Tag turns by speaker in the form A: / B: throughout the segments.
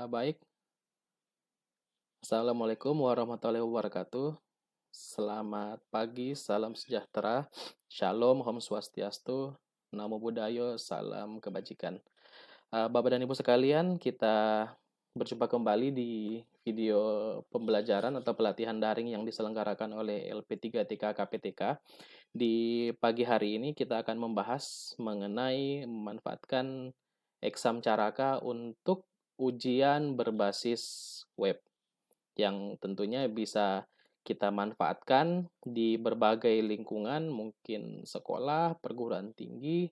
A: Baik. Assalamualaikum warahmatullahi wabarakatuh. Selamat pagi, salam sejahtera, Shalom, Om Swastiastu, Namo Buddhaya, salam kebajikan. Bapak dan Ibu sekalian, kita berjumpa kembali di video pembelajaran atau pelatihan daring yang diselenggarakan oleh LP3TK KPTK. Di pagi hari ini kita akan membahas mengenai memanfaatkan Exam Caraka untuk ujian berbasis web, yang tentunya bisa kita manfaatkan di berbagai lingkungan, mungkin sekolah, perguruan tinggi,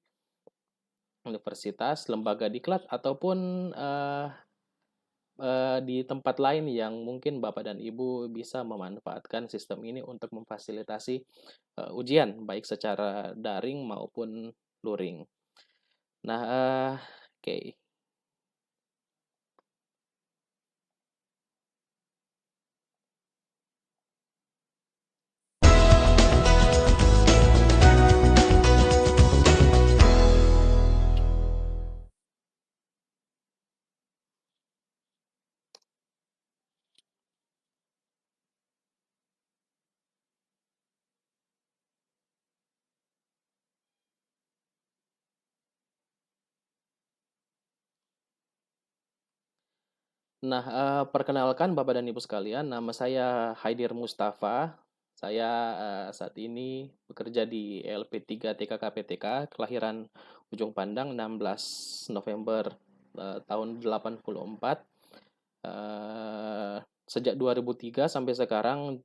A: universitas, lembaga diklat, ataupun di tempat lain yang mungkin Bapak dan Ibu bisa memanfaatkan sistem ini untuk memfasilitasi ujian, baik secara daring maupun luring. Nah, oke. Nah, perkenalkan Bapak dan Ibu sekalian, nama saya Haidir Mustafa. Saya saat ini bekerja di LP3TK KPTK, kelahiran Ujung Pandang 16 November tahun 84. Sejak 2003 sampai sekarang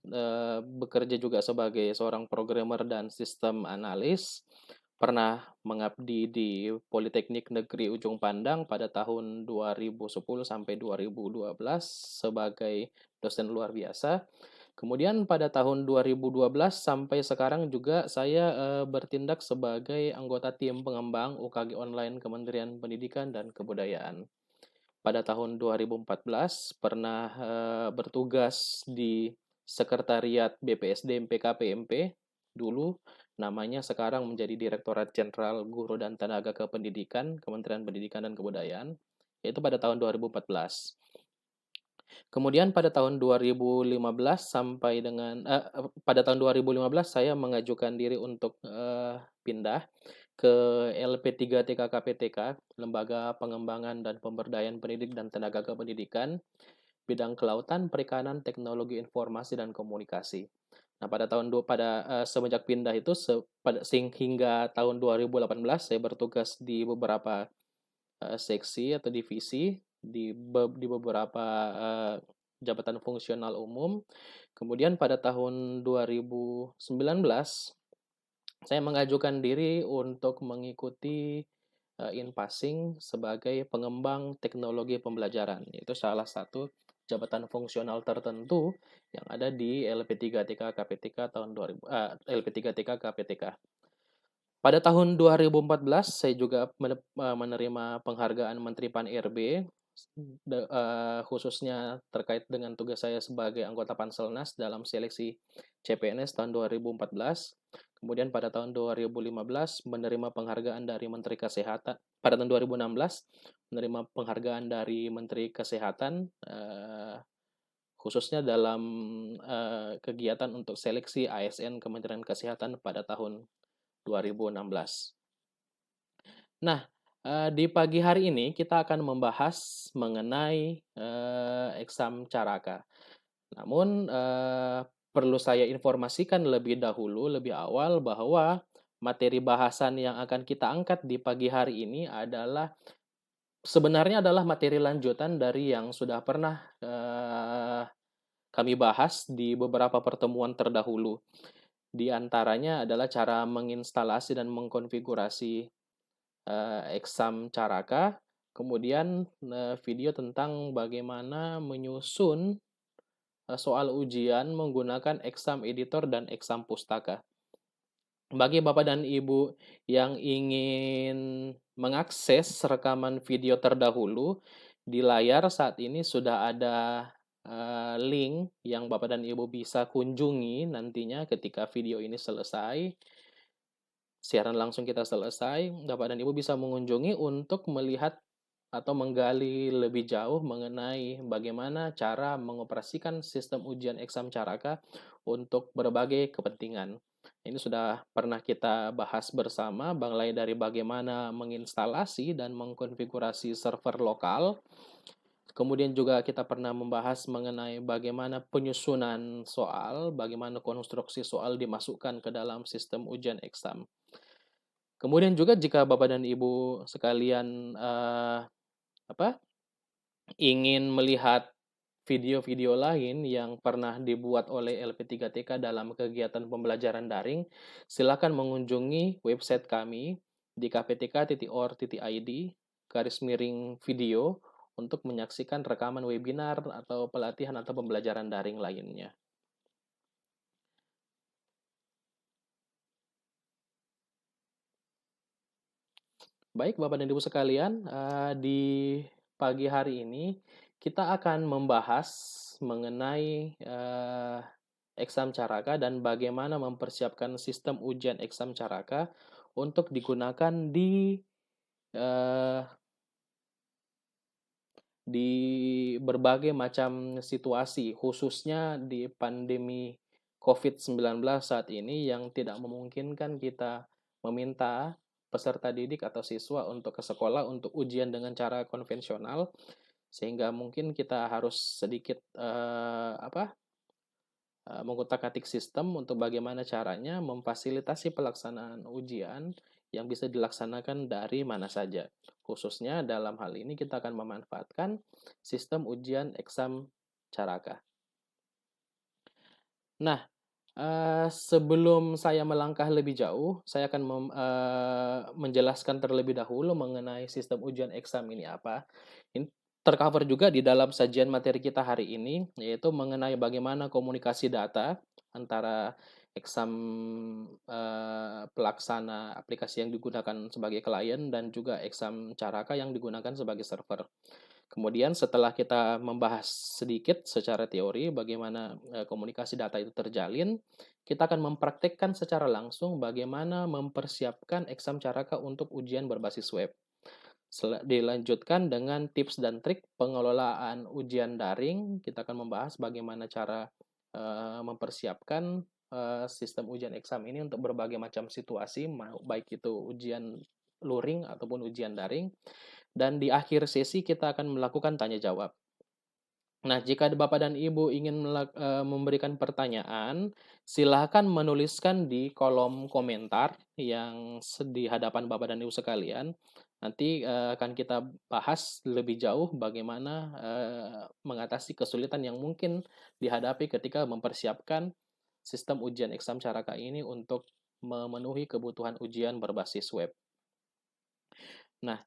A: bekerja juga sebagai seorang programmer dan sistem analis. Pernah mengabdi di Politeknik Negeri Ujung Pandang pada tahun 2010 sampai 2012 sebagai dosen luar biasa. Kemudian pada tahun 2012 sampai sekarang juga saya bertindak sebagai anggota tim pengembang UKG online Kementerian Pendidikan dan Kebudayaan. Pada tahun 2014 pernah bertugas di Sekretariat BPSD MPK-PMP dulu, namanya sekarang menjadi Direktorat Jenderal Guru dan Tenaga Kependidikan, Kementerian Pendidikan dan Kebudayaan, yaitu pada tahun 2014. Kemudian pada tahun 2015 sampai dengan pada tahun 2015 saya mengajukan diri untuk pindah ke LP3TK KPTK, Lembaga Pengembangan dan Pemberdayaan Pendidik dan Tenaga Kependidikan, bidang kelautan, perikanan, teknologi informasi dan komunikasi. Nah, semenjak pindah itu hingga tahun 2018 saya bertugas di beberapa seksi atau divisi di beberapa jabatan fungsional umum. Kemudian pada tahun 2019 saya mengajukan diri untuk mengikuti in-passing sebagai pengembang teknologi pembelajaran. Itu salah satu jabatan fungsional tertentu yang ada di LP3TK KPTK tahun 2000 LP3TK KPTK. Pada tahun 2014 saya juga menerima penghargaan Menteri Pan-RB khususnya terkait dengan tugas saya sebagai anggota Panselnas dalam seleksi CPNS tahun 2014. Kemudian pada tahun 2015 menerima penghargaan dari Menteri Kesehatan. Pada tahun 2016 menerima penghargaan dari Menteri Kesehatan khususnya dalam kegiatan untuk seleksi ASN Kementerian Kesehatan pada tahun 2016. Nah, di pagi hari ini kita akan membahas mengenai Exam Caraka. Namun perlu saya informasikan lebih dahulu, lebih awal bahwa materi bahasan yang akan kita angkat di pagi hari ini sebenarnya adalah materi lanjutan dari yang sudah pernah kami bahas di beberapa pertemuan terdahulu. Di antaranya adalah cara menginstalasi dan mengkonfigurasi Exam Caraka, kemudian video tentang bagaimana menyusun soal ujian menggunakan Exam Editor dan Exam Pustaka. Bagi Bapak dan Ibu yang ingin mengakses rekaman video terdahulu, di layar saat ini sudah ada link yang Bapak dan Ibu bisa kunjungi nantinya ketika video ini selesai. Siaran langsung kita selesai, Bapak dan Ibu bisa mengunjungi untuk melihat atau menggali lebih jauh mengenai bagaimana cara mengoperasikan sistem ujian eksam Caraka untuk berbagai kepentingan. Ini sudah pernah kita bahas bersama, mulai dari bagaimana menginstalasi dan mengkonfigurasi server lokal. Kemudian juga kita pernah membahas mengenai bagaimana penyusunan soal, bagaimana konstruksi soal dimasukkan ke dalam sistem ujian eksam. Kemudian juga jika Bapak dan Ibu sekalian apa ingin melihat video-video lain yang pernah dibuat oleh LP3TK dalam kegiatan pembelajaran daring, silakan mengunjungi website kami di kptk.or.id garis miring video untuk menyaksikan rekaman webinar atau pelatihan atau pembelajaran daring lainnya. Baik, Bapak dan Ibu sekalian, di pagi hari ini kita akan membahas mengenai eksam Caraka dan bagaimana mempersiapkan sistem ujian eksam Caraka untuk digunakan eh, di berbagai macam situasi, khususnya di pandemi COVID-19 saat ini yang tidak memungkinkan kita meminta peserta didik atau siswa untuk ke sekolah untuk ujian dengan cara konvensional, sehingga mungkin kita harus sedikit mengutak-atik sistem untuk bagaimana caranya memfasilitasi pelaksanaan ujian yang bisa dilaksanakan dari mana saja. Khususnya dalam hal ini kita akan memanfaatkan sistem ujian eksam Caraka. Nah, sebelum saya melangkah lebih jauh, saya akan menjelaskan terlebih dahulu mengenai sistem ujian eksam ini apa. Ini tercover juga di dalam sajian materi kita hari ini, yaitu mengenai bagaimana komunikasi data antara eksam pelaksana aplikasi yang digunakan sebagai klien dan juga eksam Caraka yang digunakan sebagai server. Kemudian setelah kita membahas sedikit secara teori bagaimana komunikasi data itu terjalin, kita akan mempraktekkan secara langsung bagaimana mempersiapkan eksam Caraka untuk ujian berbasis web. Dilanjutkan dengan tips dan trik pengelolaan ujian daring, kita akan membahas bagaimana cara mempersiapkan sistem ujian eksam ini untuk berbagai macam situasi, baik itu ujian luring ataupun ujian daring. Dan di akhir sesi kita akan melakukan tanya jawab. Nah, jika Bapak dan Ibu ingin memberikan pertanyaan, silakan menuliskan di kolom komentar yang di hadapan Bapak dan Ibu sekalian. Nanti akan kita bahas lebih jauh bagaimana mengatasi kesulitan yang mungkin dihadapi ketika mempersiapkan sistem ujian eksam Caraka ini untuk memenuhi kebutuhan ujian berbasis web. Nah,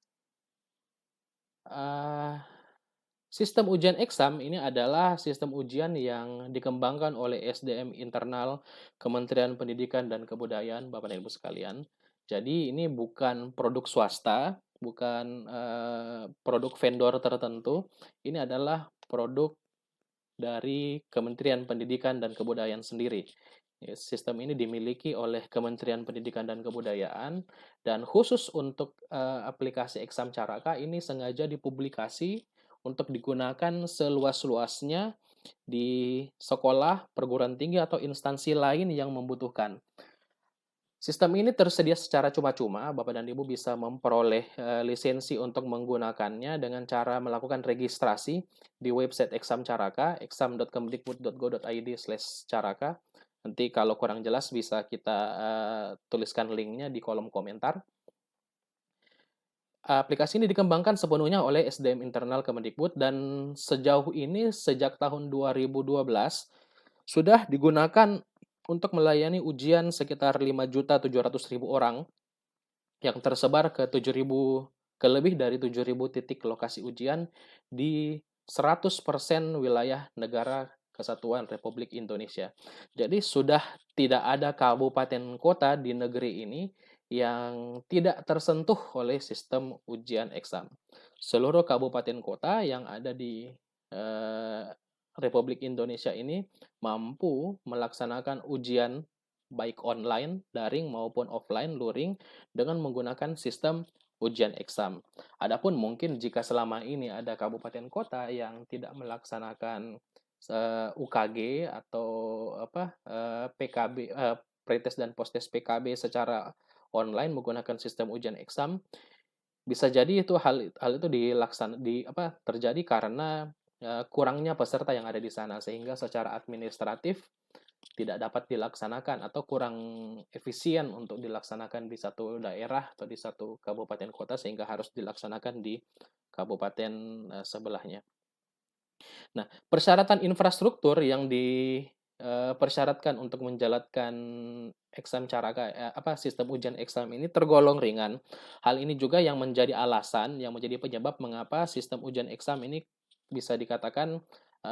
A: sistem ujian eksam ini adalah sistem ujian yang dikembangkan oleh SDM internal Kementerian Pendidikan dan Kebudayaan, Bapak dan Ibu sekalian. Jadi ini bukan produk swasta, bukan produk vendor tertentu. Ini adalah produk dari Kementerian Pendidikan dan Kebudayaan sendiri. Sistem ini dimiliki oleh Kementerian Pendidikan dan Kebudayaan dan khusus untuk aplikasi Eksam Caraka ini sengaja dipublikasi untuk digunakan seluas-luasnya di sekolah, perguruan tinggi, atau instansi lain yang membutuhkan. Sistem ini tersedia secara cuma-cuma, Bapak dan Ibu bisa memperoleh lisensi untuk menggunakannya dengan cara melakukan registrasi di website Eksam Caraka, exam.kemdikbud.go.id/caraka. Nanti kalau kurang jelas bisa kita tuliskan linknya di kolom komentar. Aplikasi ini dikembangkan sepenuhnya oleh SDM internal Kemendikbud dan sejauh ini sejak tahun 2012 sudah digunakan untuk melayani ujian sekitar 5.700.000 orang yang tersebar ke lebih dari 7.000 titik lokasi ujian di 100% wilayah negara Kesatuan Republik Indonesia. Jadi sudah tidak ada kabupaten kota di negeri ini yang tidak tersentuh oleh sistem ujian eksam. Seluruh kabupaten kota yang ada di Republik Indonesia ini mampu melaksanakan ujian baik online, daring maupun offline, luring dengan menggunakan sistem ujian eksam. Adapun mungkin jika selama ini ada kabupaten kota yang tidak melaksanakan UKG atau PKB, pretest dan postes PKB secara online menggunakan sistem ujian eksam, bisa jadi itu hal itu terjadi karena kurangnya peserta yang ada di sana, sehingga secara administratif tidak dapat dilaksanakan atau kurang efisien untuk dilaksanakan di satu daerah atau di satu kabupaten kota, sehingga harus dilaksanakan di kabupaten sebelahnya. Nah, persyaratan infrastruktur yang dipersyaratkan untuk menjalankan sistem ujian eksam ini tergolong ringan. Hal ini juga yang menjadi alasan, yang menjadi penyebab mengapa sistem ujian eksam ini bisa dikatakan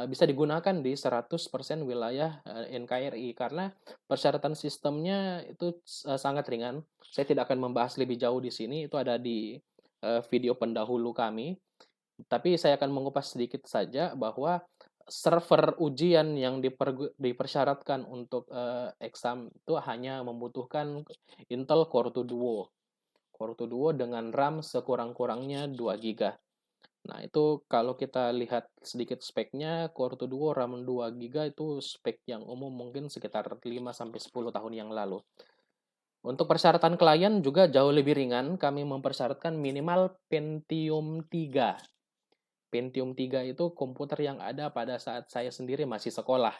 A: bisa digunakan di 100% wilayah NKRI, karena persyaratan sistemnya itu sangat ringan. Saya tidak akan membahas lebih jauh di sini, itu ada di video pendahulu kami. Tapi saya akan mengupas sedikit saja bahwa server ujian yang dipersyaratkan untuk eksam itu hanya membutuhkan Intel Core 2 Duo. Core 2 Duo dengan RAM sekurang-kurangnya 2 GB. Nah, itu kalau kita lihat sedikit speknya, Core 2 Duo RAM 2 GB itu spek yang umum mungkin sekitar 5-10 tahun yang lalu. Untuk persyaratan klien juga jauh lebih ringan, kami mempersyaratkan minimal Pentium 3. Pentium 3 itu komputer yang ada pada saat saya sendiri masih sekolah.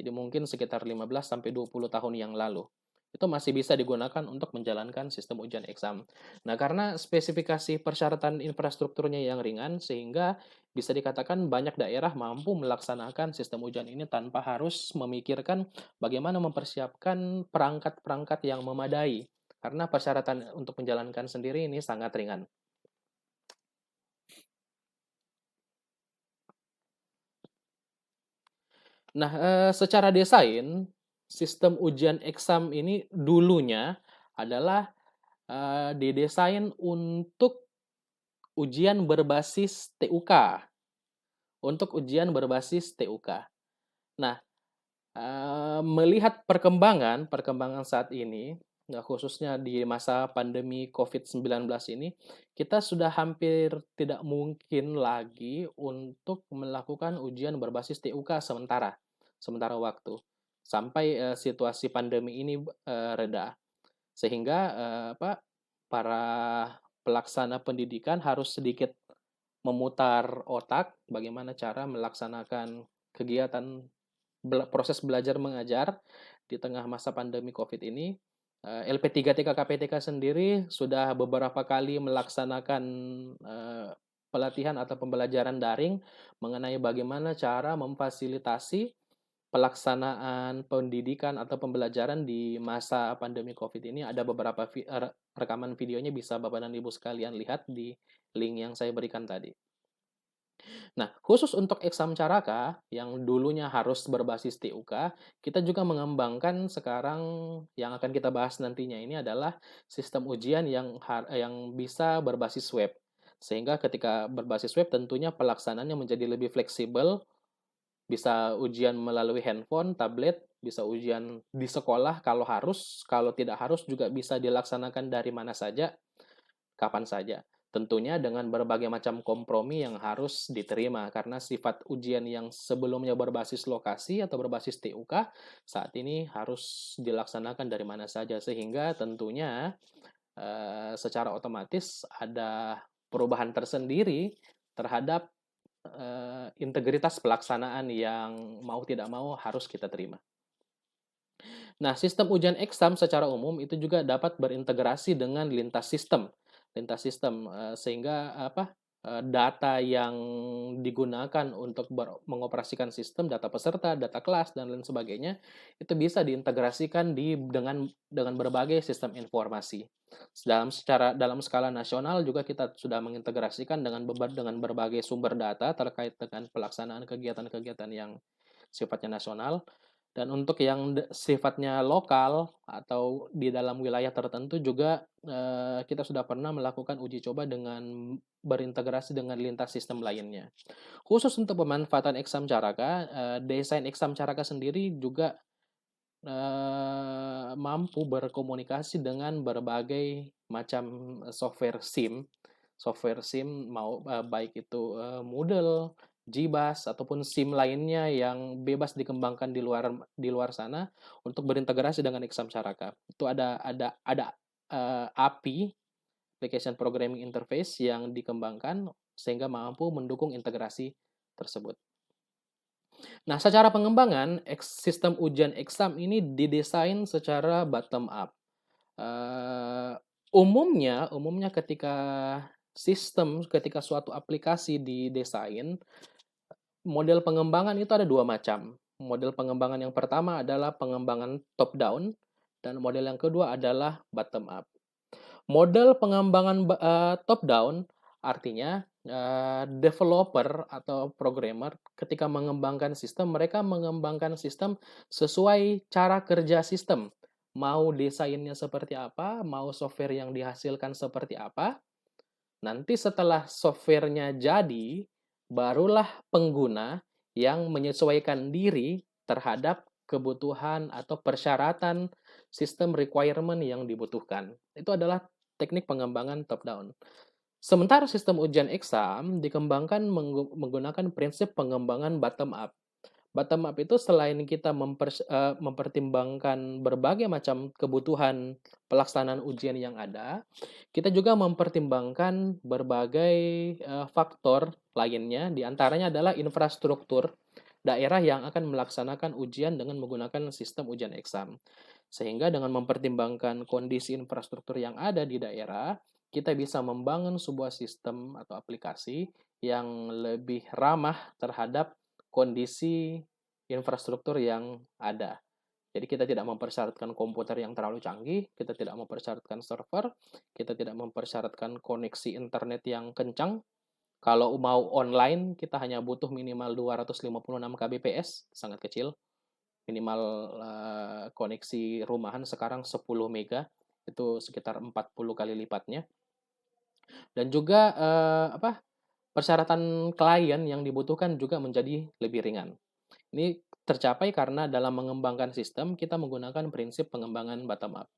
A: Jadi mungkin sekitar 15-20 tahun yang lalu. Itu masih bisa digunakan untuk menjalankan sistem ujian eksam. Nah, karena spesifikasi persyaratan infrastrukturnya yang ringan, sehingga bisa dikatakan banyak daerah mampu melaksanakan sistem ujian ini tanpa harus memikirkan bagaimana mempersiapkan perangkat-perangkat yang memadai. Karena persyaratan untuk menjalankan sendiri ini sangat ringan. Nah, secara desain, sistem ujian eksam ini dulunya adalah, didesain untuk ujian berbasis TUK, untuk ujian berbasis TUK. Nah, melihat perkembangan saat ini, nah khususnya di masa pandemi COVID-19 ini, kita sudah hampir tidak mungkin lagi untuk melakukan ujian berbasis TUK sementara waktu, sampai situasi pandemi ini reda. Sehingga para pelaksana pendidikan harus sedikit memutar otak bagaimana cara melaksanakan kegiatan proses belajar mengajar di tengah masa pandemi COVID ini. LP3TK KPTK sendiri sudah beberapa kali melaksanakan pelatihan atau pembelajaran daring mengenai bagaimana cara memfasilitasi pelaksanaan pendidikan atau pembelajaran di masa pandemi COVID ini. Ada beberapa rekaman videonya, bisa Bapak dan Ibu sekalian lihat di link yang saya berikan tadi. Nah, khusus untuk eksam caraka yang dulunya harus berbasis TUK, kita juga mengembangkan sekarang yang akan kita bahas nantinya ini adalah sistem ujian yang bisa berbasis web. Sehingga ketika berbasis web tentunya pelaksanaannya menjadi lebih fleksibel, bisa ujian melalui handphone, tablet, bisa ujian di sekolah kalau harus, kalau tidak harus juga bisa dilaksanakan dari mana saja, kapan saja. Tentunya dengan berbagai macam kompromi yang harus diterima, karena sifat ujian yang sebelumnya berbasis lokasi atau berbasis TUK, saat ini harus dilaksanakan dari mana saja, sehingga tentunya secara otomatis ada perubahan tersendiri terhadap integritas pelaksanaan yang mau tidak mau harus kita terima. Nah, sistem ujian eksam secara umum itu juga dapat berintegrasi dengan lintas sistem, sehingga data yang digunakan untuk mengoperasikan sistem, data peserta, data kelas, dan lain sebagainya, itu bisa diintegrasikan dengan berbagai sistem informasi. Dalam skala nasional juga kita sudah mengintegrasikan dengan berbagai sumber data terkait dengan pelaksanaan kegiatan-kegiatan yang sifatnya nasional. Dan untuk yang sifatnya lokal atau di dalam wilayah tertentu juga kita sudah pernah melakukan uji coba dengan berintegrasi dengan lintas sistem lainnya. Khusus untuk pemanfaatan eksam caraka, desain eksam caraka sendiri juga mampu berkomunikasi dengan berbagai macam software SIM baik itu, Moodle, GBus, ataupun SIM lainnya yang bebas dikembangkan di luar sana untuk berintegrasi dengan Exam Caraka. Itu ada, API, Application Programming Interface, yang dikembangkan sehingga mampu mendukung integrasi tersebut. Nah, secara pengembangan, sistem ujian exam ini didesain secara bottom up. Eee, umumnya ketika suatu aplikasi didesain, model pengembangan itu ada 2 macam. Model pengembangan yang pertama adalah pengembangan top down, dan model yang kedua adalah bottom up. Model pengembangan top down artinya, developer atau programmer ketika mengembangkan sistem, mereka mengembangkan sistem sesuai cara kerja sistem. Mau desainnya seperti apa, mau software yang dihasilkan seperti apa, nanti setelah software-nya jadi, barulah pengguna yang menyesuaikan diri terhadap kebutuhan atau persyaratan sistem requirement yang dibutuhkan. Itu adalah teknik pengembangan top down. Sementara sistem ujian exam dikembangkan menggunakan prinsip pengembangan bottom up. Bottom up itu selain kita mempertimbangkan berbagai macam kebutuhan pelaksanaan ujian yang ada, kita juga mempertimbangkan berbagai, faktor lainnya, di antaranya adalah infrastruktur daerah yang akan melaksanakan ujian dengan menggunakan sistem ujian exam. Sehingga dengan mempertimbangkan kondisi infrastruktur yang ada di daerah, kita bisa membangun sebuah sistem atau aplikasi yang lebih ramah terhadap kondisi infrastruktur yang ada. Jadi kita tidak mempersyaratkan komputer yang terlalu canggih, kita tidak mempersyaratkan server, kita tidak mempersyaratkan koneksi internet yang kencang. Kalau mau online, kita hanya butuh minimal 256 Kbps, sangat kecil. Minimal, koneksi rumahan sekarang 10 mega, itu sekitar 40 kali lipatnya. Dan juga, persyaratan klien yang dibutuhkan juga menjadi lebih ringan. Ini tercapai karena dalam mengembangkan sistem, kita menggunakan prinsip pengembangan bottom up.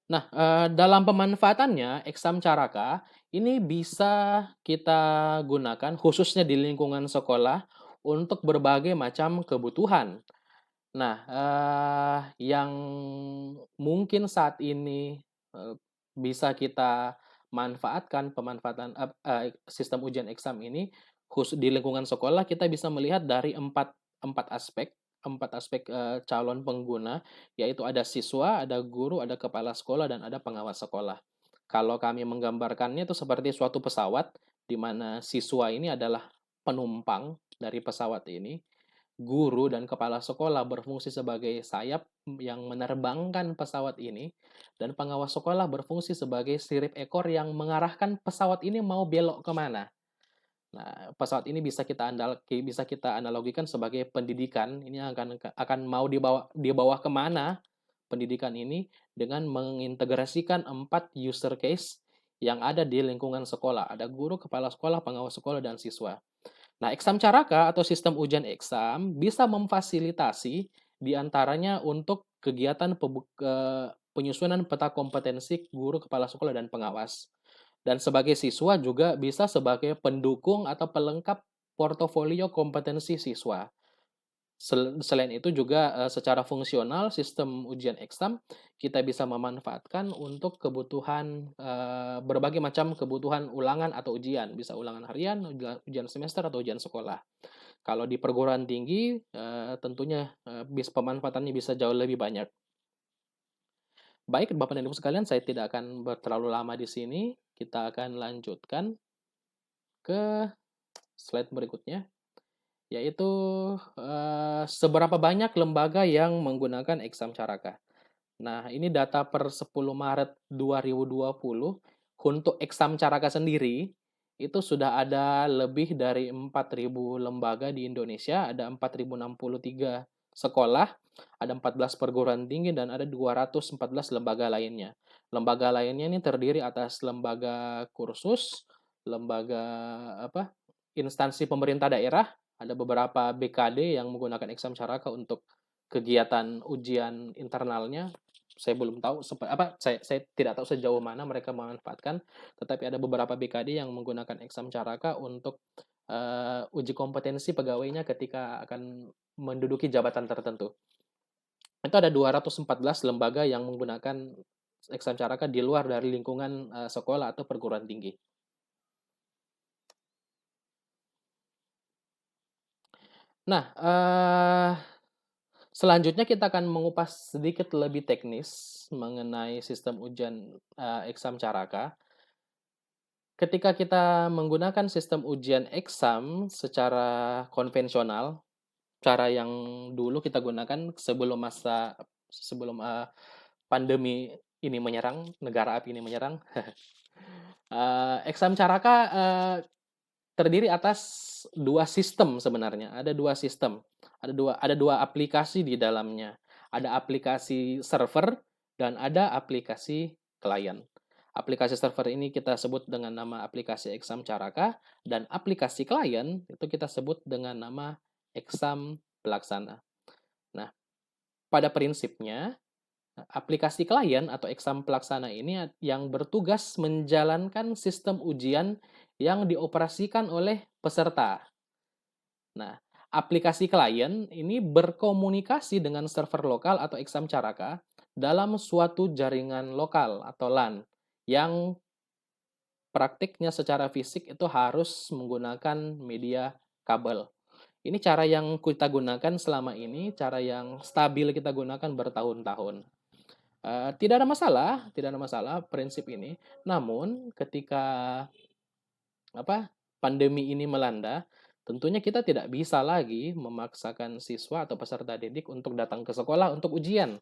A: Nah, dalam pemanfaatannya, Exam Caraka ini bisa kita gunakan khususnya di lingkungan sekolah untuk berbagai macam kebutuhan. Nah, yang mungkin saat ini, bisa kita manfaatkan sistem ujian exam ini, di lingkungan sekolah kita bisa melihat dari empat aspek calon pengguna, yaitu ada siswa, ada guru, ada kepala sekolah, dan ada pengawas sekolah. Kalau kami menggambarkannya itu seperti suatu pesawat, di mana siswa ini adalah penumpang dari pesawat ini, guru dan kepala sekolah berfungsi sebagai sayap yang menerbangkan pesawat ini, dan pengawas sekolah berfungsi sebagai sirip ekor yang mengarahkan pesawat ini mau belok kemana. Nah, pesawat ini bisa kita analogikan sebagai pendidikan. Ini akan mau dibawa kemana pendidikan ini dengan mengintegrasikan 4 user case yang ada di lingkungan sekolah. Ada guru, kepala sekolah, pengawas sekolah, dan siswa. Nah, Exam Caraka atau sistem ujian exam bisa memfasilitasi di antaranya untuk kegiatan penyusunan peta kompetensi guru, kepala sekolah, dan pengawas. Dan sebagai siswa juga bisa sebagai pendukung atau pelengkap portofolio kompetensi siswa. Selain itu juga, secara fungsional sistem ujian exam kita bisa memanfaatkan untuk kebutuhan, berbagai macam kebutuhan ulangan atau ujian, bisa ulangan harian, ujian semester, atau ujian sekolah. Kalau di perguruan tinggi, tentunya, pemanfaatannya bisa jauh lebih banyak. Baik, Bapak dan Ibu sekalian, saya tidak akan terlalu lama di sini, kita akan lanjutkan ke slide berikutnya. Yaitu, seberapa banyak lembaga yang menggunakan Exam Caraka. Nah, ini data per 10 Maret 2020, untuk Exam Caraka sendiri, itu sudah ada lebih dari 4.000 lembaga di Indonesia, ada 4.063 sekolah, ada 14 perguruan tinggi, dan ada 214 lembaga lainnya. Lembaga lainnya ini terdiri atas lembaga kursus, lembaga apa instansi pemerintah daerah, ada beberapa BKD yang menggunakan exam caraka untuk kegiatan ujian internalnya. Saya belum tahu saya tidak tahu sejauh mana mereka memanfaatkan, tetapi ada beberapa BKD yang menggunakan exam caraka untuk uji kompetensi pegawainya ketika akan menduduki jabatan tertentu. Itu ada 214 lembaga yang menggunakan exam caraka di luar dari lingkungan sekolah atau perguruan tinggi. Nah, selanjutnya kita akan mengupas sedikit lebih teknis mengenai sistem ujian exam caraka. Ketika kita menggunakan sistem ujian exam secara konvensional, cara yang dulu kita gunakan sebelum pandemi ini menyerang, negara api ini menyerang. Exam caraka terdiri atas dua sistem sebenarnya. Ada dua sistem, ada dua aplikasi di dalamnya. Ada aplikasi server dan ada aplikasi klien. Aplikasi server ini kita sebut dengan nama aplikasi Exam Caraka, dan aplikasi klien itu kita sebut dengan nama Exam Pelaksana. Nah, pada prinsipnya, aplikasi klien atau exam pelaksana ini yang bertugas menjalankan sistem ujian yang dioperasikan oleh peserta. Nah, aplikasi klien ini berkomunikasi dengan server lokal atau exam caraka dalam suatu jaringan lokal atau LAN yang praktiknya secara fisik itu harus menggunakan media kabel. Ini cara yang kita gunakan selama ini, cara yang stabil kita gunakan bertahun-tahun. Tidak ada masalah prinsip ini. Namun ketika pandemi ini melanda, tentunya kita tidak bisa lagi memaksakan siswa atau peserta didik untuk datang ke sekolah untuk ujian.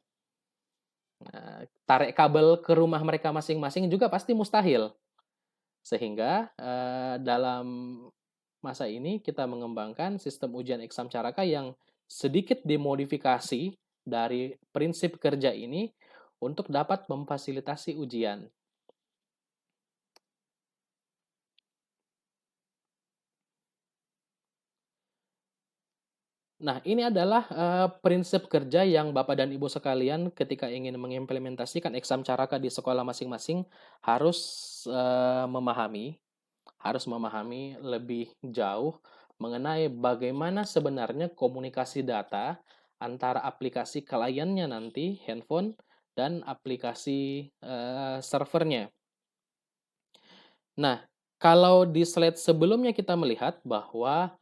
A: Nah, tarik kabel ke rumah mereka masing-masing juga pasti mustahil. Sehingga dalam masa ini kita mengembangkan sistem ujian exam caraka yang sedikit dimodifikasi dari prinsip kerja ini untuk dapat memfasilitasi ujian. Nah, ini adalah prinsip kerja yang Bapak dan Ibu sekalian ketika ingin mengimplementasikan exam caraka di sekolah masing-masing harus memahami lebih jauh mengenai bagaimana sebenarnya komunikasi data antara aplikasi kliennya nanti, handphone, dan aplikasi servernya. Nah, kalau di slide sebelumnya kita melihat bahwa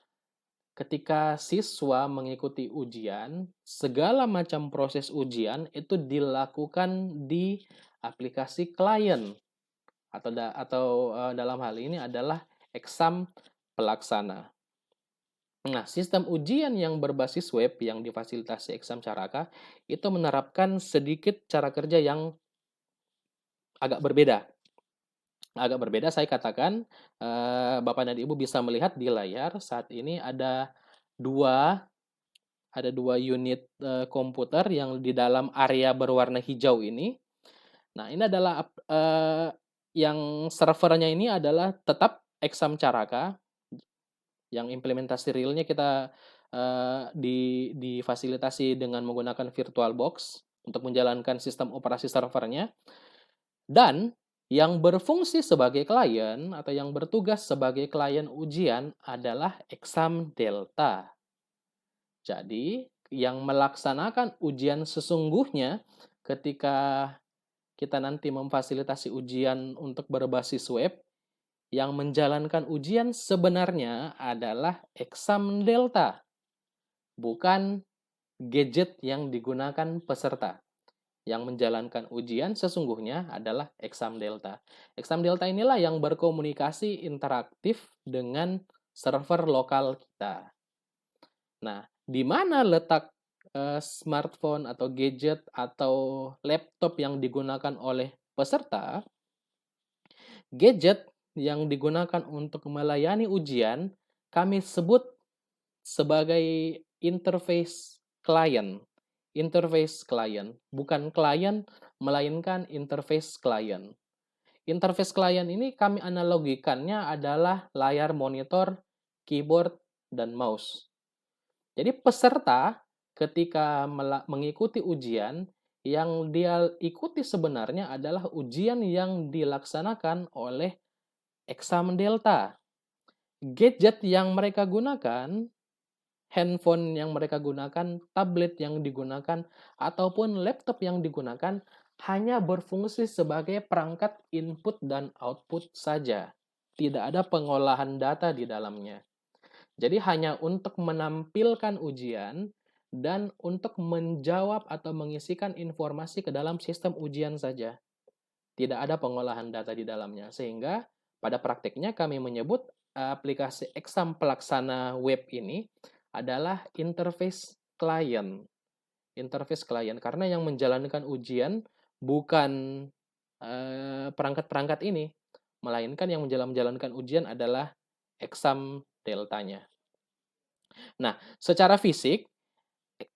A: ketika siswa mengikuti ujian, segala macam proses ujian itu dilakukan di aplikasi klien atau dalam hal ini adalah exam pelaksana. Nah, sistem ujian yang berbasis web yang difasilitasi exam caraka itu menerapkan sedikit cara kerja yang agak berbeda. Saya katakan, Bapak dan Ibu bisa melihat di layar saat ini ada dua unit komputer yang di dalam area berwarna hijau ini. Nah, ini adalah yang servernya ini adalah tetap exam caraka, yang implementasi realnya kita difasilitasi dengan menggunakan VirtualBox untuk menjalankan sistem operasi servernya. Dan yang berfungsi sebagai klien atau yang bertugas sebagai klien ujian adalah Exam Delta. Jadi, yang melaksanakan ujian sesungguhnya ketika kita nanti memfasilitasi ujian untuk berbasis web, yang menjalankan ujian sebenarnya adalah Exam Delta, bukan gadget yang digunakan peserta. Yang menjalankan ujian sesungguhnya adalah Exam Delta. Exam Delta inilah yang berkomunikasi interaktif dengan server lokal kita. Nah, di mana letak smartphone atau gadget atau laptop yang digunakan oleh peserta? Gadget yang digunakan untuk melayani ujian kami sebut sebagai interface klien. Interface klien, bukan klien, melainkan interface klien. Interface klien ini kami analogikannya adalah layar monitor keyboard, dan mouse. Jadi peserta ketika mengikuti ujian, yang dia ikuti sebenarnya adalah ujian yang dilaksanakan oleh Exam Delta. Gadget yang mereka gunakan, handphone yang mereka gunakan, tablet yang digunakan, ataupun laptop yang digunakan hanya berfungsi sebagai perangkat input dan output saja. Tidak ada pengolahan data di dalamnya. Jadi hanya untuk menampilkan ujian dan untuk menjawab atau mengisikan informasi ke dalam sistem ujian saja. Tidak ada pengolahan data di dalamnya. Sehingga pada praktiknya kami menyebut aplikasi exam pelaksana web ini adalah interface klien. Interface klien karena yang menjalankan ujian bukan perangkat-perangkat ini, melainkan yang menjalankan ujian adalah exam deltanya. Nah, secara fisik,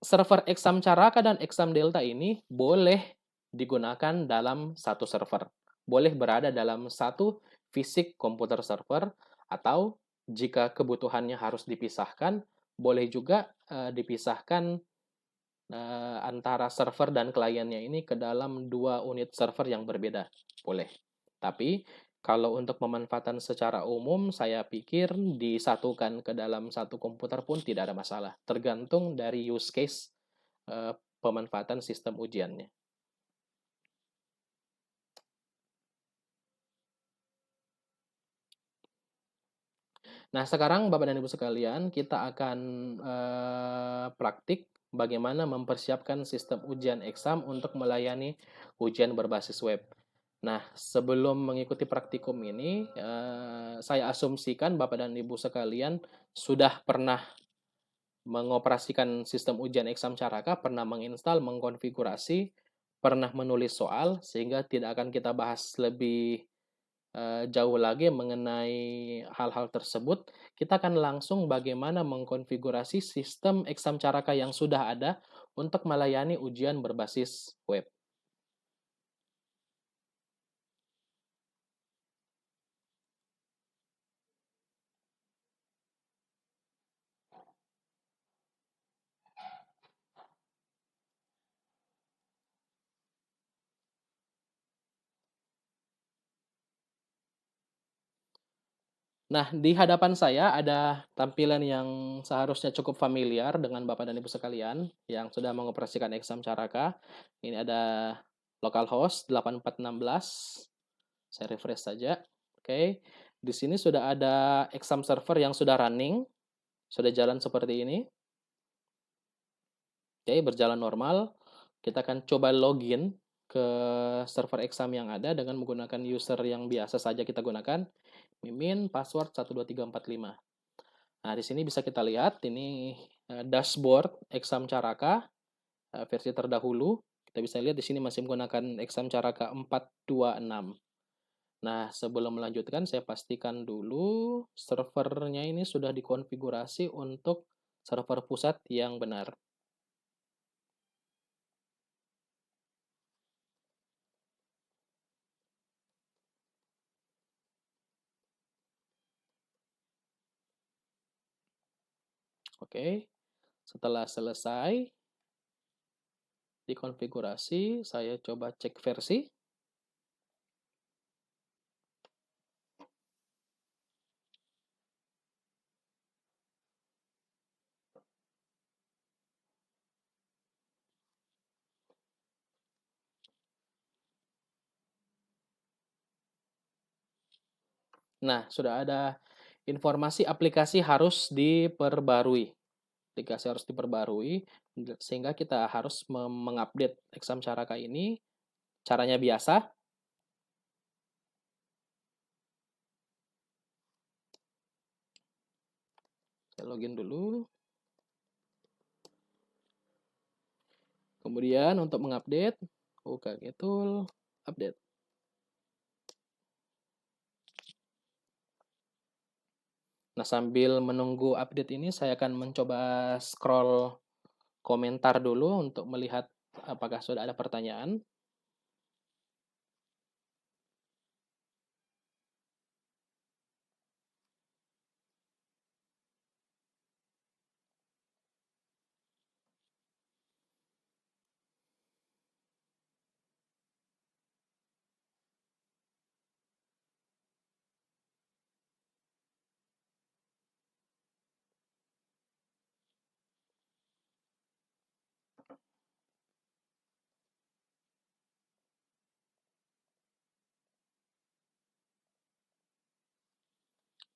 A: server exam Caraka dan exam Delta ini boleh digunakan dalam satu server. Boleh berada dalam satu fisik komputer server, atau jika kebutuhannya harus dipisahkan, boleh juga dipisahkan antara server dan kliennya ini ke dalam dua unit server yang berbeda. Boleh. Tapi kalau untuk pemanfaatan secara umum, saya pikir disatukan ke dalam satu komputer pun tidak ada masalah. Tergantung dari use case pemanfaatan sistem ujiannya. Nah, sekarang Bapak dan Ibu sekalian, kita akan praktik bagaimana mempersiapkan sistem ujian exam untuk melayani ujian berbasis web. Nah, sebelum mengikuti praktikum ini, saya asumsikan Bapak dan Ibu sekalian sudah pernah mengoperasikan sistem ujian exam Caraka, pernah menginstal, mengkonfigurasi, pernah menulis soal, sehingga tidak akan kita bahas lebih jauh lagi mengenai hal-hal tersebut. Kita akan langsung bagaimana mengkonfigurasi sistem exam Caraka yang sudah ada untuk melayani ujian berbasis web. Nah, di hadapan saya ada tampilan yang seharusnya cukup familiar dengan Bapak dan Ibu sekalian yang sudah mengoperasikan exam Caraka. Ini ada localhost 8416. Saya refresh saja. Oke. Di sini sudah ada exam server yang sudah running, sudah jalan seperti ini. Oke, berjalan normal. Kita akan coba login ke server exam yang ada dengan menggunakan user yang biasa saja kita gunakan. Mimin password 12345. Nah, di sini bisa kita lihat ini dashboard exam Caraka versi terdahulu. Kita bisa lihat di sini masih menggunakan exam Caraka 426. Nah, sebelum melanjutkan saya pastikan dulu servernya ini sudah dikonfigurasi untuk server pusat yang benar. Oke, setelah selesai dikonfigurasi, saya coba cek versi. Nah, sudah ada informasi aplikasi harus diperbarui. Aplikasi harus diperbarui, sehingga kita harus mengupdate exam Caraka ini. Caranya biasa. Saya login dulu. Kemudian untuk mengupdate, UKG Tool, update. Nah, sambil menunggu update ini, saya akan mencoba scroll komentar dulu untuk melihat apakah sudah ada pertanyaan.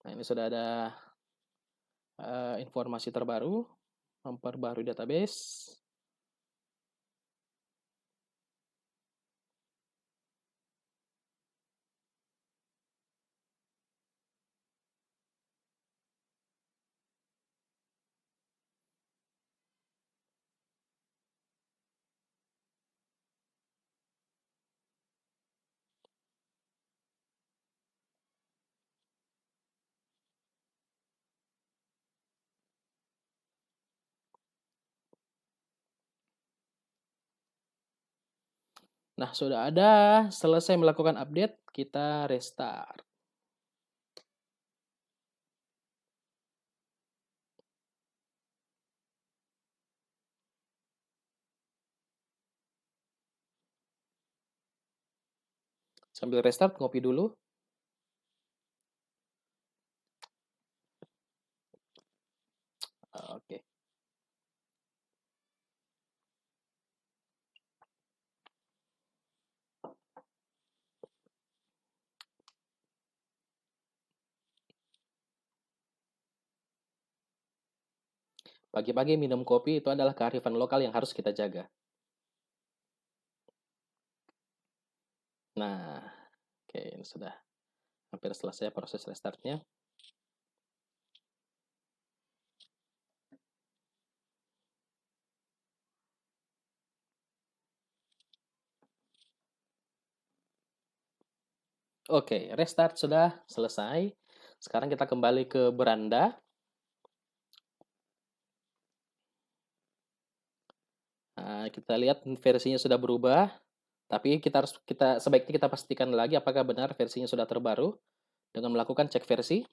A: Nah, ini sudah ada informasi terbaru, memperbarui database. Nah, sudah ada, selesai melakukan update, kita restart. Sambil restart, ngopi dulu. Oke. Pagi-pagi minum kopi itu adalah kearifan lokal yang harus kita jaga. Nah, oke, ini sudah hampir selesai proses restartnya. Oke, restart sudah selesai. Sekarang kita kembali ke beranda. Nah, kita lihat versinya sudah berubah, tapi sebaiknya kita pastikan lagi apakah benar versinya sudah terbaru dengan melakukan cek versi.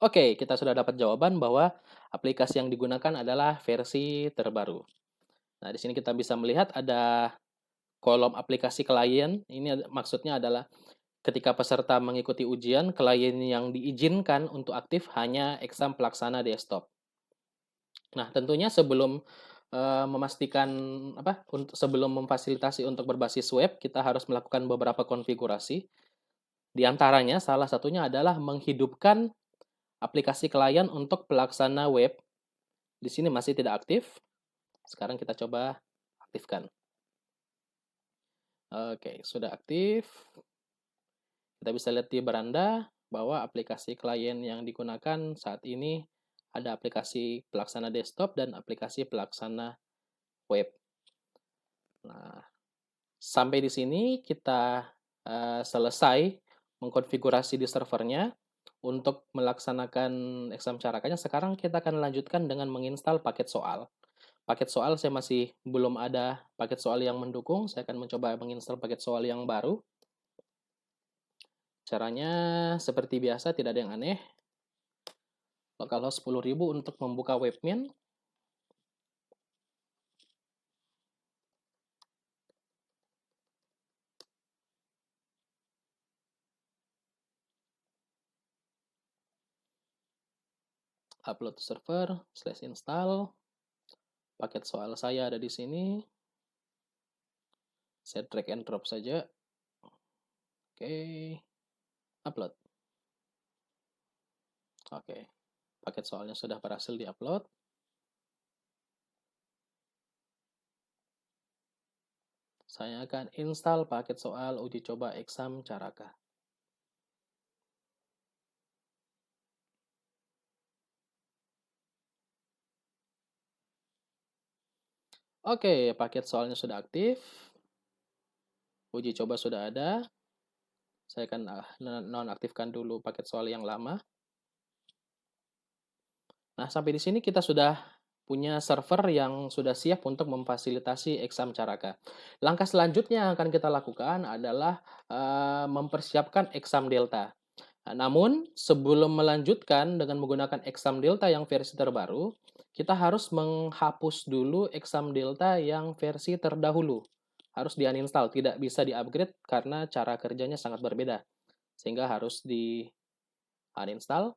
A: Oke, kita sudah dapat jawaban bahwa aplikasi yang digunakan adalah versi terbaru. Nah, di sini kita bisa melihat ada kolom aplikasi klien. Ini maksudnya adalah ketika peserta mengikuti ujian, klien yang diizinkan untuk aktif hanya exam pelaksana desktop. Nah, tentunya sebelum memastikan sebelum memfasilitasi untuk berbasis web, kita harus melakukan beberapa konfigurasi. Di antaranya, salah satunya adalah menghidupkan aplikasi klien untuk pelaksana web. Di sini masih tidak aktif. Sekarang kita coba aktifkan. Oke, sudah aktif. Kita bisa lihat di beranda bahwa aplikasi klien yang digunakan saat ini ada aplikasi pelaksana desktop dan aplikasi pelaksana web. Nah, sampai di sini kita selesai mengkonfigurasi di servernya. Untuk melaksanakan exam carakanya, sekarang kita akan lanjutkan dengan menginstal paket soal. Paket soal saya masih belum ada paket soal yang mendukung, saya akan mencoba menginstal paket soal yang baru. Caranya seperti biasa, tidak ada yang aneh. Localhost 10.000 untuk membuka webmin. Upload to server, /install. Paket soal saya ada di sini. Saya drag and drop saja. Oke, upload. Oke, paket soalnya sudah berhasil diupload. Saya akan install paket soal uji coba exam Caraka. Oke, paket soalnya sudah aktif. Uji coba sudah ada. Saya akan nonaktifkan dulu paket soal yang lama. Nah, sampai di sini kita sudah punya server yang sudah siap untuk memfasilitasi exam Caraka. Langkah selanjutnya yang akan kita lakukan adalah mempersiapkan exam Delta. Nah, namun, sebelum melanjutkan dengan menggunakan exam Delta yang versi terbaru, kita harus menghapus dulu exam Delta yang versi terdahulu. Harus di-uninstall, tidak bisa di-upgrade karena cara kerjanya sangat berbeda. Sehingga harus di-uninstall.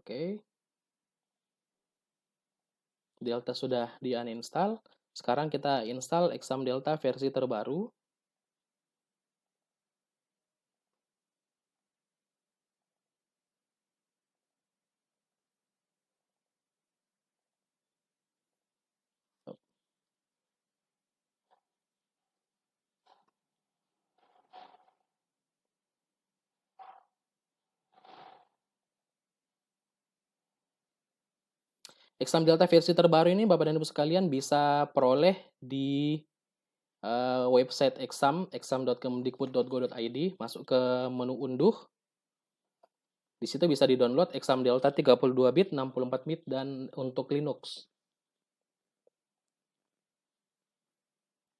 A: Oke. Delta sudah di-uninstall. Sekarang kita install Exam Delta versi terbaru. Exam Delta versi terbaru ini Bapak dan Ibu sekalian bisa peroleh di website exam.kemdikbud.go.id, masuk ke menu unduh. Di situ bisa di-download Exam Delta 32 bit, 64 bit, dan untuk Linux.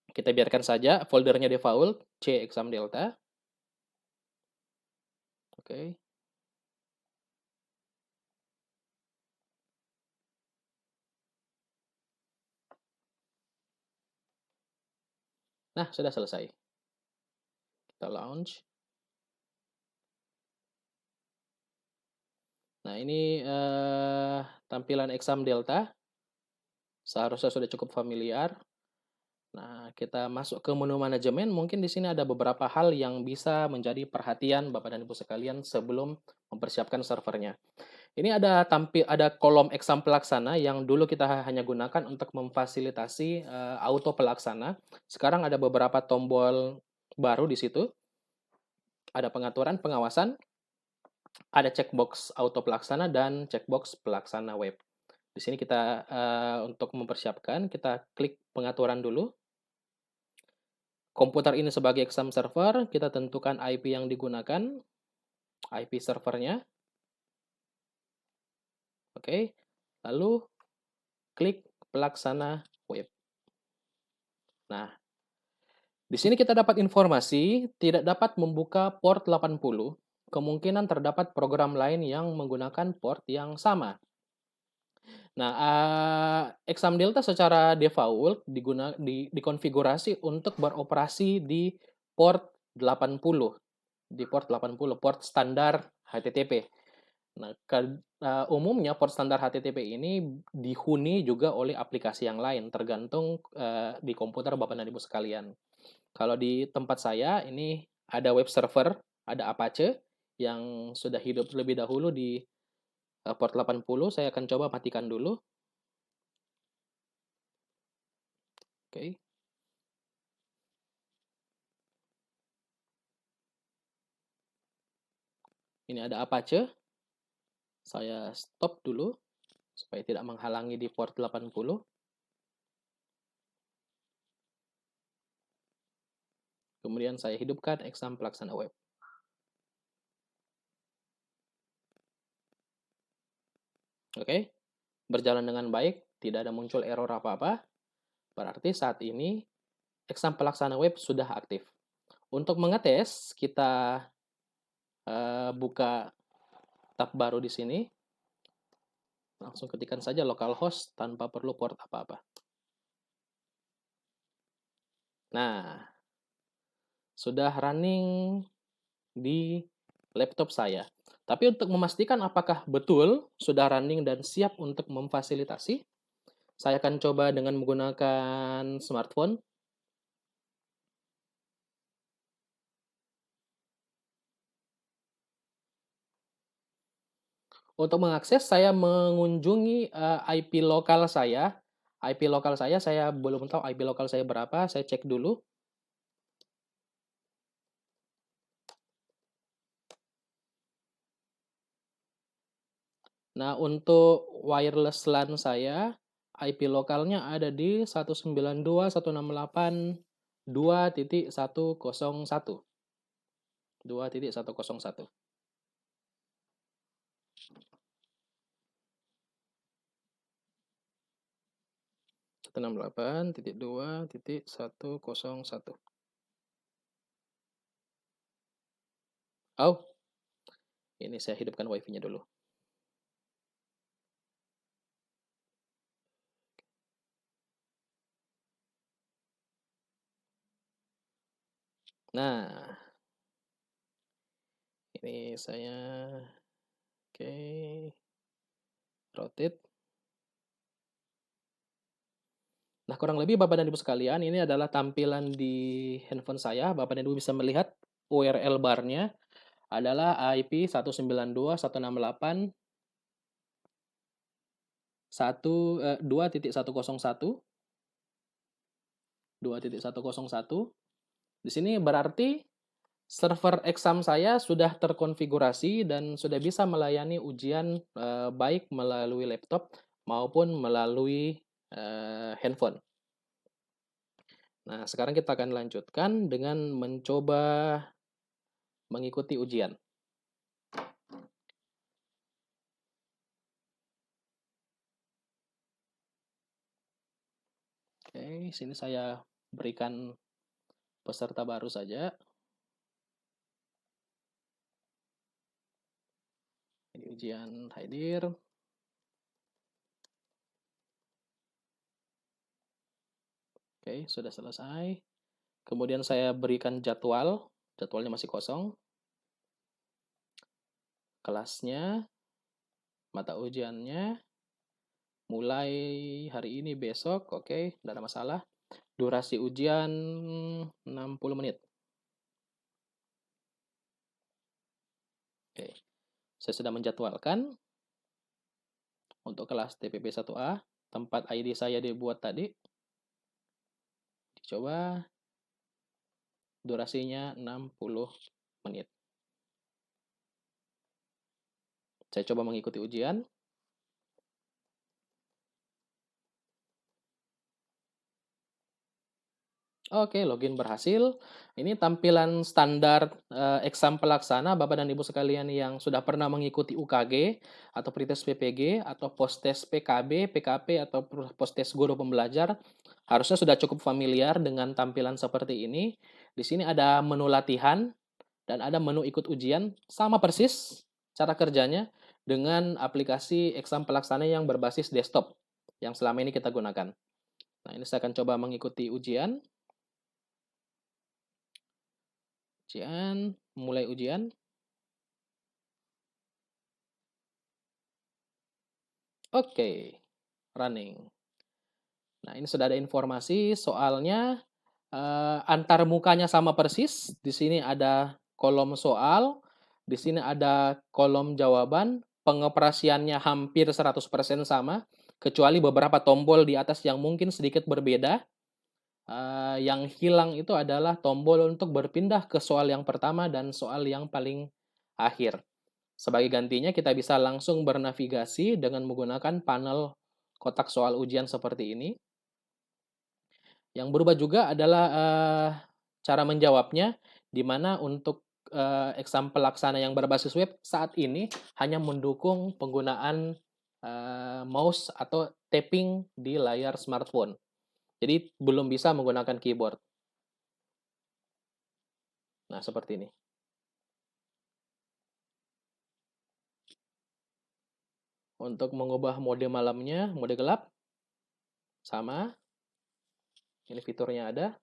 A: Kita biarkan saja foldernya default C Exam Delta. Oke. Nah, sudah selesai. Kita launch. Nah, ini tampilan Exam Delta. Seharusnya sudah cukup familiar. Nah, kita masuk ke menu manajemen. Mungkin di sini ada beberapa hal yang bisa menjadi perhatian Bapak dan Ibu sekalian sebelum mempersiapkan servernya. Ini ada kolom exam pelaksana yang dulu kita hanya gunakan untuk memfasilitasi auto pelaksana. Sekarang ada beberapa tombol baru di situ. Ada pengaturan pengawasan, ada checkbox auto pelaksana dan checkbox pelaksana web. Di sini kita untuk mempersiapkan, kita klik pengaturan dulu. Komputer ini sebagai exam server, kita tentukan IP yang digunakan, IP servernya. Oke, lalu klik pelaksana web. Nah, di sini kita dapat informasi tidak dapat membuka port 80, kemungkinan terdapat program lain yang menggunakan port yang sama. Nah, Exam Delta secara default dikonfigurasi untuk beroperasi di port 80, port standar HTTP. Nah, umumnya port standar HTTP ini dihuni juga oleh aplikasi yang lain, tergantung di komputer Bapak dan Ibu sekalian. Kalau di tempat saya, ini ada web server, ada Apache, yang sudah hidup lebih dahulu di port 80. Saya akan coba matikan dulu. Oke. Ini ada Apache. Saya stop dulu, supaya tidak menghalangi di port 80. Kemudian saya hidupkan exam pelaksana web. Oke, berjalan dengan baik, tidak ada muncul error apa-apa. Berarti saat ini exam pelaksana web sudah aktif. Untuk mengetes, kita buka tab baru di sini. Langsung ketikkan saja localhost tanpa perlu port apa-apa. Nah, sudah running di laptop saya. Tapi untuk memastikan apakah betul sudah running dan siap untuk memfasilitasi, saya akan coba dengan menggunakan smartphone. Untuk mengakses, saya mengunjungi IP lokal saya. IP lokal saya belum tahu IP lokal saya berapa, saya cek dulu. Nah, untuk wireless LAN saya, IP lokalnya ada di 192.168.2.101. 2.101. 168.2.101. Oh, ini saya hidupkan WiFi-nya dulu. Nah, ini saya, oke. rotate. Nah, kurang lebih Bapak dan Ibu sekalian, ini adalah tampilan di handphone saya. Bapak dan Ibu bisa melihat URL bar-nya adalah IP 192.168.1, 2.101, 2.101. Di sini berarti server exam saya sudah terkonfigurasi dan sudah bisa melayani ujian, baik melalui laptop maupun melalui, handphone. Nah, sekarang kita akan lanjutkan dengan mencoba mengikuti ujian. Oke, sini saya berikan peserta baru saja. Ini ujian hadir. Oke, sudah selesai. Kemudian saya berikan jadwalnya masih kosong. Kelasnya, mata ujiannya, mulai hari ini, besok, oke, tidak ada masalah. Durasi ujian 60 menit. Oke, saya sudah menjadwalkan untuk kelas TPP 1A, tempat ID saya dibuat tadi. Dicoba, durasinya 60 menit. Saya coba mengikuti ujian. Oke, login berhasil. Ini tampilan standar exam pelaksana Bapak dan Ibu sekalian yang sudah pernah mengikuti UKG atau pretest PPG atau postes PKB, PKP atau postes guru pembelajar harusnya sudah cukup familiar dengan tampilan seperti ini. Di sini ada menu latihan dan ada menu ikut ujian, sama persis cara kerjanya dengan aplikasi exam pelaksana yang berbasis desktop yang selama ini kita gunakan. Nah, ini saya akan coba mengikuti ujian. Mulai ujian. Oke, running. Nah, ini sudah ada informasi soalnya, antar mukanya sama persis. Di sini ada kolom soal, di sini ada kolom jawaban, pengoperasiannya hampir 100% sama, kecuali beberapa tombol di atas yang mungkin sedikit berbeda. Yang hilang itu adalah tombol untuk berpindah ke soal yang pertama dan soal yang paling akhir. Sebagai gantinya kita bisa langsung bernavigasi dengan menggunakan panel kotak soal ujian seperti ini. Yang berubah juga adalah cara menjawabnya, di mana untuk exam pelaksana yang berbasis web saat ini hanya mendukung penggunaan mouse atau tapping di layar smartphone. Jadi belum bisa menggunakan keyboard. Nah, seperti ini. Untuk mengubah mode malamnya, mode gelap, sama. Ini fiturnya ada.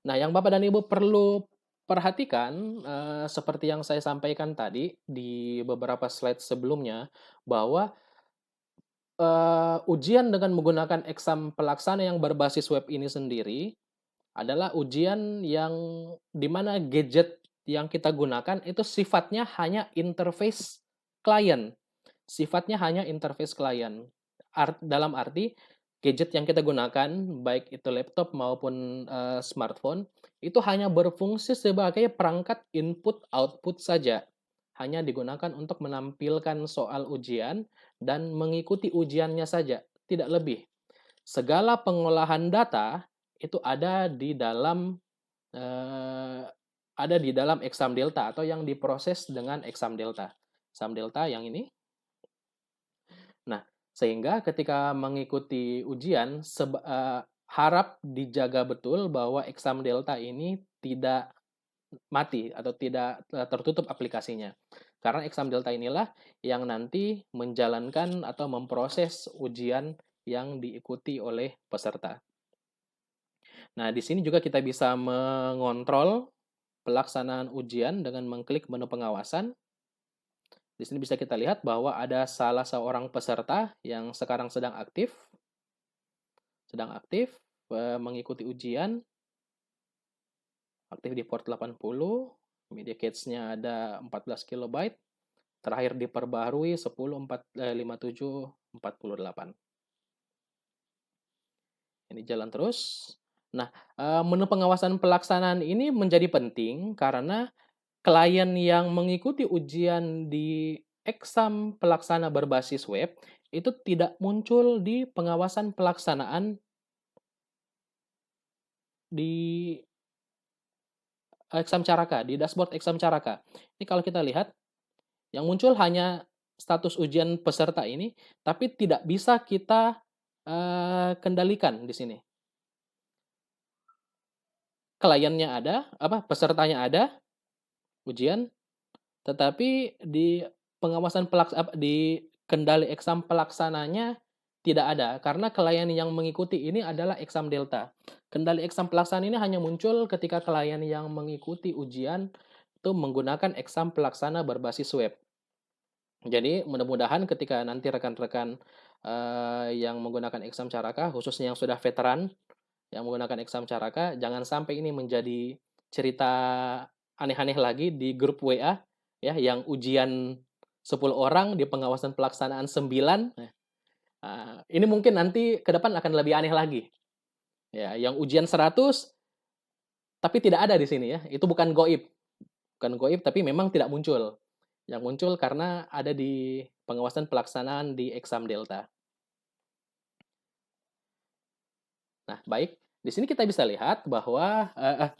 A: Nah, yang Bapak dan Ibu perlu perhatikan, seperti yang saya sampaikan tadi di beberapa slide sebelumnya, bahwa ujian dengan menggunakan exam pelaksana yang berbasis web ini sendiri adalah ujian yang di mana gadget yang kita gunakan itu sifatnya hanya interface klien. Sifatnya hanya interface klien. Dalam arti gadget yang kita gunakan, baik itu laptop maupun smartphone, itu hanya berfungsi sebagai perangkat input-output saja. Hanya digunakan untuk menampilkan soal ujian dan mengikuti ujiannya saja, tidak lebih. Segala pengolahan data itu eh, ada di dalam exam delta atau yang diproses dengan exam delta. Exam delta yang ini. Nah, sehingga ketika mengikuti ujian, harap dijaga betul bahwa exam delta ini tidak mati atau tidak tertutup aplikasinya. Karena exam delta inilah yang nanti menjalankan atau memproses ujian yang diikuti oleh peserta. Nah, di sini juga kita bisa mengontrol pelaksanaan ujian dengan mengklik menu pengawasan. Di sini bisa kita lihat bahwa ada salah seorang peserta yang sekarang sedang aktif mengikuti ujian, aktif di port 80, media cache-nya ada 14 KB, terakhir diperbarui 10.457.48. Ini jalan terus. Nah, menu pengawasan pelaksanaan ini menjadi penting karena klien yang mengikuti ujian di exam pelaksana berbasis web itu tidak muncul di pengawasan pelaksanaan di exam Caraka, di dashboard exam Caraka. Ini kalau kita lihat, yang muncul hanya status ujian peserta ini, tapi tidak bisa kita kendalikan di sini. Kliennya ada, pesertanya ada, ujian, tetapi di pengawasan di kendali exam pelaksananya tidak ada, karena klien yang mengikuti ini adalah exam Delta. Kendali exam pelaksanaan ini hanya muncul ketika klien yang mengikuti ujian itu menggunakan exam pelaksana berbasis web. Jadi mudah-mudahan ketika nanti rekan-rekan yang menggunakan exam Caraka, khususnya yang sudah veteran yang menggunakan exam Caraka, jangan sampai ini menjadi cerita aneh-aneh lagi di grup WA ya, yang ujian 10 orang di pengawasan pelaksanaan 9. Ini mungkin nanti ke depan akan lebih aneh lagi. Ya, yang ujian 100 tapi tidak ada di sini ya. Itu bukan goib. Bukan goib tapi memang tidak muncul. Yang muncul karena ada di pengawasan pelaksanaan di exam Delta. Nah, baik. Di sini kita bisa lihat bahwa,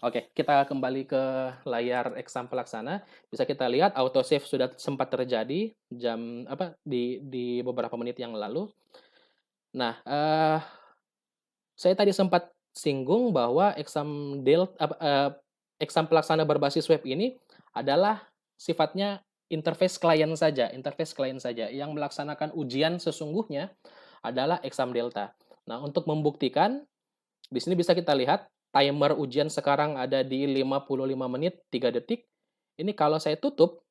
A: oke, kita kembali ke layar exam pelaksana. Bisa kita lihat autosave sudah sempat terjadi di beberapa menit yang lalu. Nah, saya tadi sempat singgung bahwa exam pelaksana berbasis web ini adalah sifatnya interface klien saja. Yang melaksanakan ujian sesungguhnya adalah exam Delta. Nah, untuk membuktikan, di sini bisa kita lihat timer ujian sekarang ada di 55 menit 3 detik. Ini kalau saya tutup,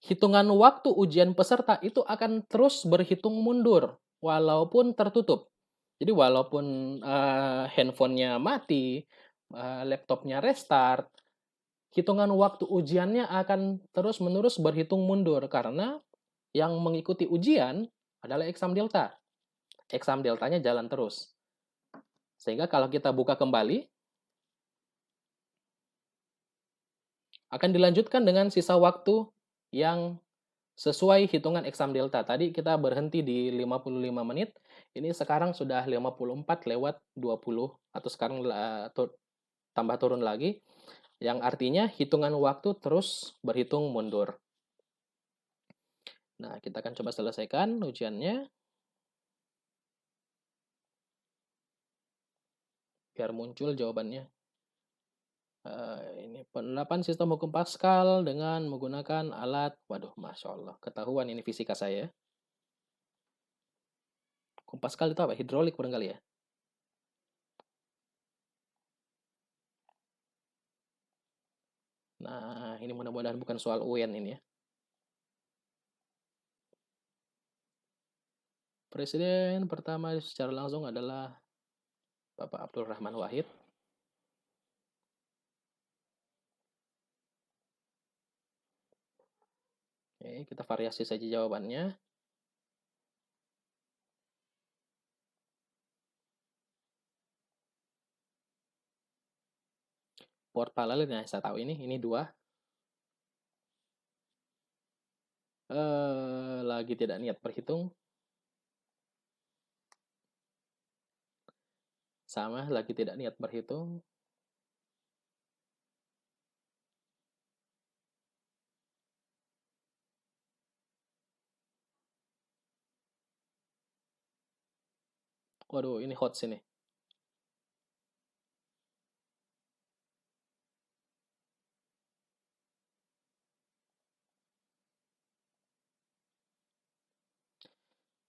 A: hitungan waktu ujian peserta itu akan terus berhitung mundur walaupun tertutup. Jadi walaupun handphonenya mati, laptopnya restart, hitungan waktu ujiannya akan terus-menerus berhitung mundur karena yang mengikuti ujian adalah exam Delta. Exam Deltanya jalan terus. Sehingga kalau kita buka kembali, akan dilanjutkan dengan sisa waktu yang sesuai hitungan exam Delta. Tadi kita berhenti di 55 menit, ini sekarang sudah 54/20, atau sekarang tambah turun lagi, yang artinya hitungan waktu terus berhitung mundur. Nah, kita akan coba selesaikan ujiannya. Biar muncul jawabannya. Ini penerapan sistem hukum Pascal dengan menggunakan alat, waduh, Masya Allah, ketahuan ini fisika saya. Hukum Pascal itu apa? Hidrolik barangkali ya? Nah, ini mudah-mudahan bukan soal UN ini ya. Presiden pertama secara langsung adalah Bapak Abdul Rahman Wahid. Oke, kita variasi saja jawabannya. Port paralel, nah saya tahu ini 2. Lagi tidak niat berhitung. Sama, lagi tidak niat berhitung. Waduh, ini hot sini.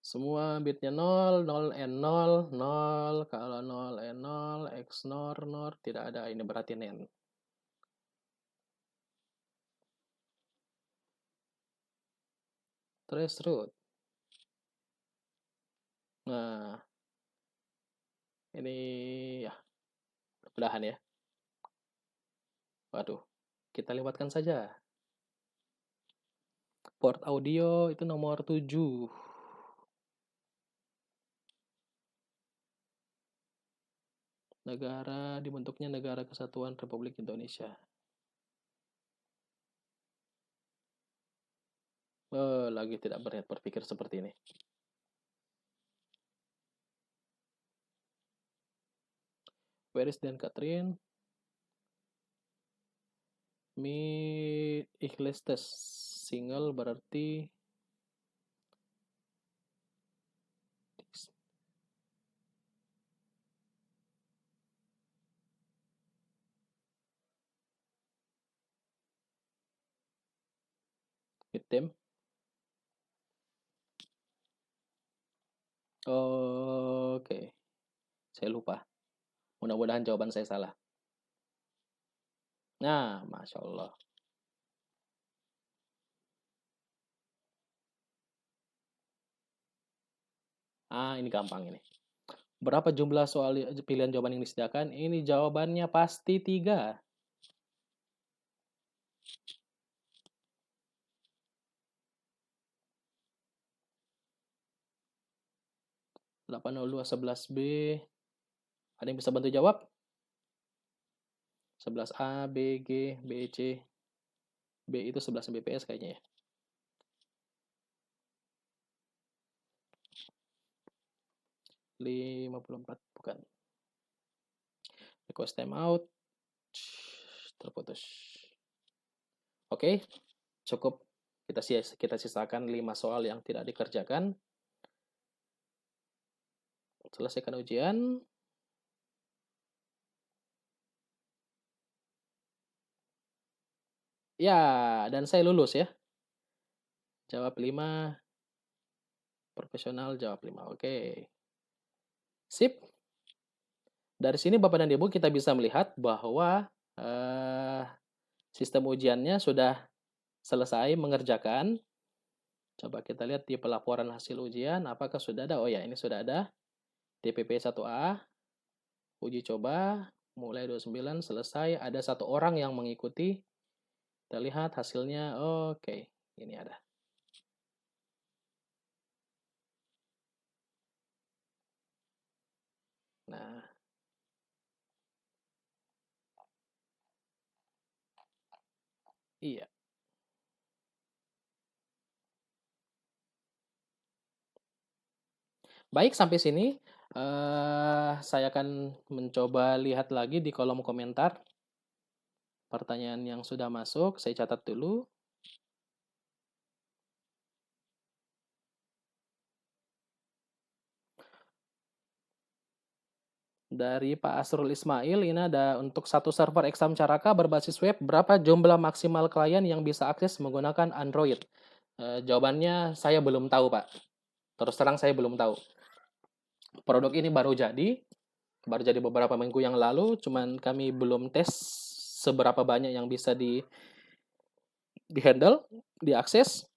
A: Semua bitnya 0, 0 and 0, 0, kalau 0 and 0, X NOR, NOR, tidak ada, ini berarti NaND. Trace root. Nah, ini ya, mudah-mudahan ya. Waduh, kita lewatkan saja. Port audio itu nomor 7. Negara, dibentuknya Negara Kesatuan Republik Indonesia. Lagi tidak berniat berpikir seperti ini. Where is Dan Catherine? Mid Ikhlas test single berarti item. Oke, saya lupa. Mudah-mudahan jawaban saya salah. Nah, Masya Allah. Ini gampang ini. Berapa jumlah soal pilihan jawaban yang disediakan? Ini jawabannya pasti 3. 802 11B. Ada yang bisa bantu jawab? 11A, B, G, B, C. B itu 11 Mbps kayaknya ya. 54 bukan. Request timeout. Terputus. Oke, cukup. Kita sisakan 5 soal yang tidak dikerjakan. Selesaikan ujian. Ya, dan saya lulus ya. Jawab 5. Profesional jawab 5. Oke. Sip. Dari sini Bapak dan Ibu kita bisa melihat bahwa sistem ujiannya sudah selesai mengerjakan. Coba kita lihat di pelaporan hasil ujian, apakah sudah ada? Oh ya, ini sudah ada. DPP 1A, uji coba, mulai 29, selesai. Ada 1 orang yang mengikuti. Kita lihat hasilnya, oke, ini ada. Nah, iya. Baik, sampai sini saya akan mencoba lihat lagi di kolom komentar pertanyaan yang sudah masuk. Saya catat dulu. Dari Pak Asrul Ismail, ini ada untuk satu server Exam Caraka berbasis web, berapa jumlah maksimal klien yang bisa akses menggunakan Android? Jawabannya saya belum tahu, Pak. Terus terang saya belum tahu. Produk ini baru jadi beberapa minggu yang lalu, cuman kami belum tes seberapa banyak yang bisa di-handle, diakses.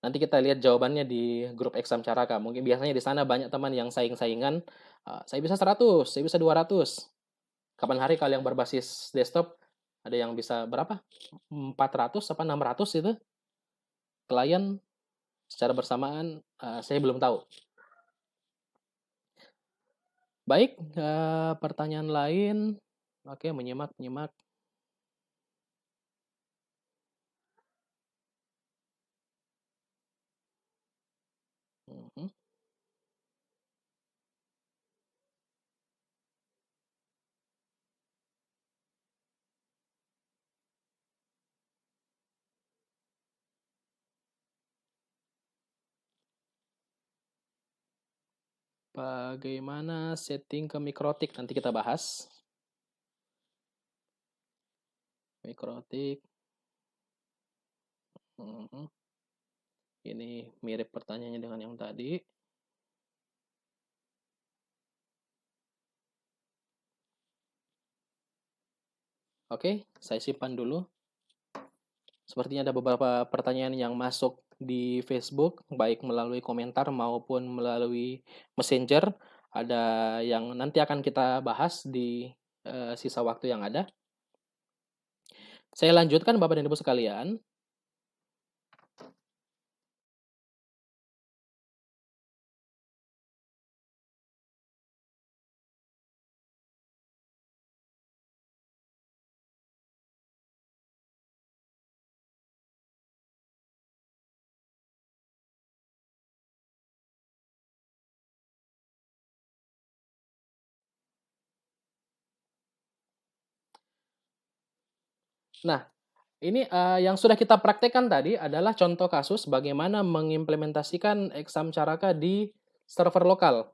A: Nanti kita lihat jawabannya di grup Exam Caraka. Mungkin biasanya di sana banyak teman yang saing-saingan. Saya bisa 100, saya bisa 200. Kapan hari kalau yang berbasis desktop, ada yang bisa berapa? 400 apa 600 itu. Klien secara bersamaan, saya belum tahu. Baik, pertanyaan lain. Oke, menyimak. Mhm. Bagaimana setting ke mikrotik? Nanti kita bahas. Mikrotik. Ini mirip pertanyaannya dengan yang tadi. Oke, saya simpan dulu. Sepertinya ada beberapa pertanyaan yang masuk di Facebook, baik melalui komentar maupun melalui Messenger. Ada yang nanti akan kita bahas di sisa waktu yang ada. Saya lanjutkan, Bapak dan Ibu sekalian. Nah, ini yang sudah kita praktekkan tadi adalah contoh kasus bagaimana mengimplementasikan exam Caraka di server lokal.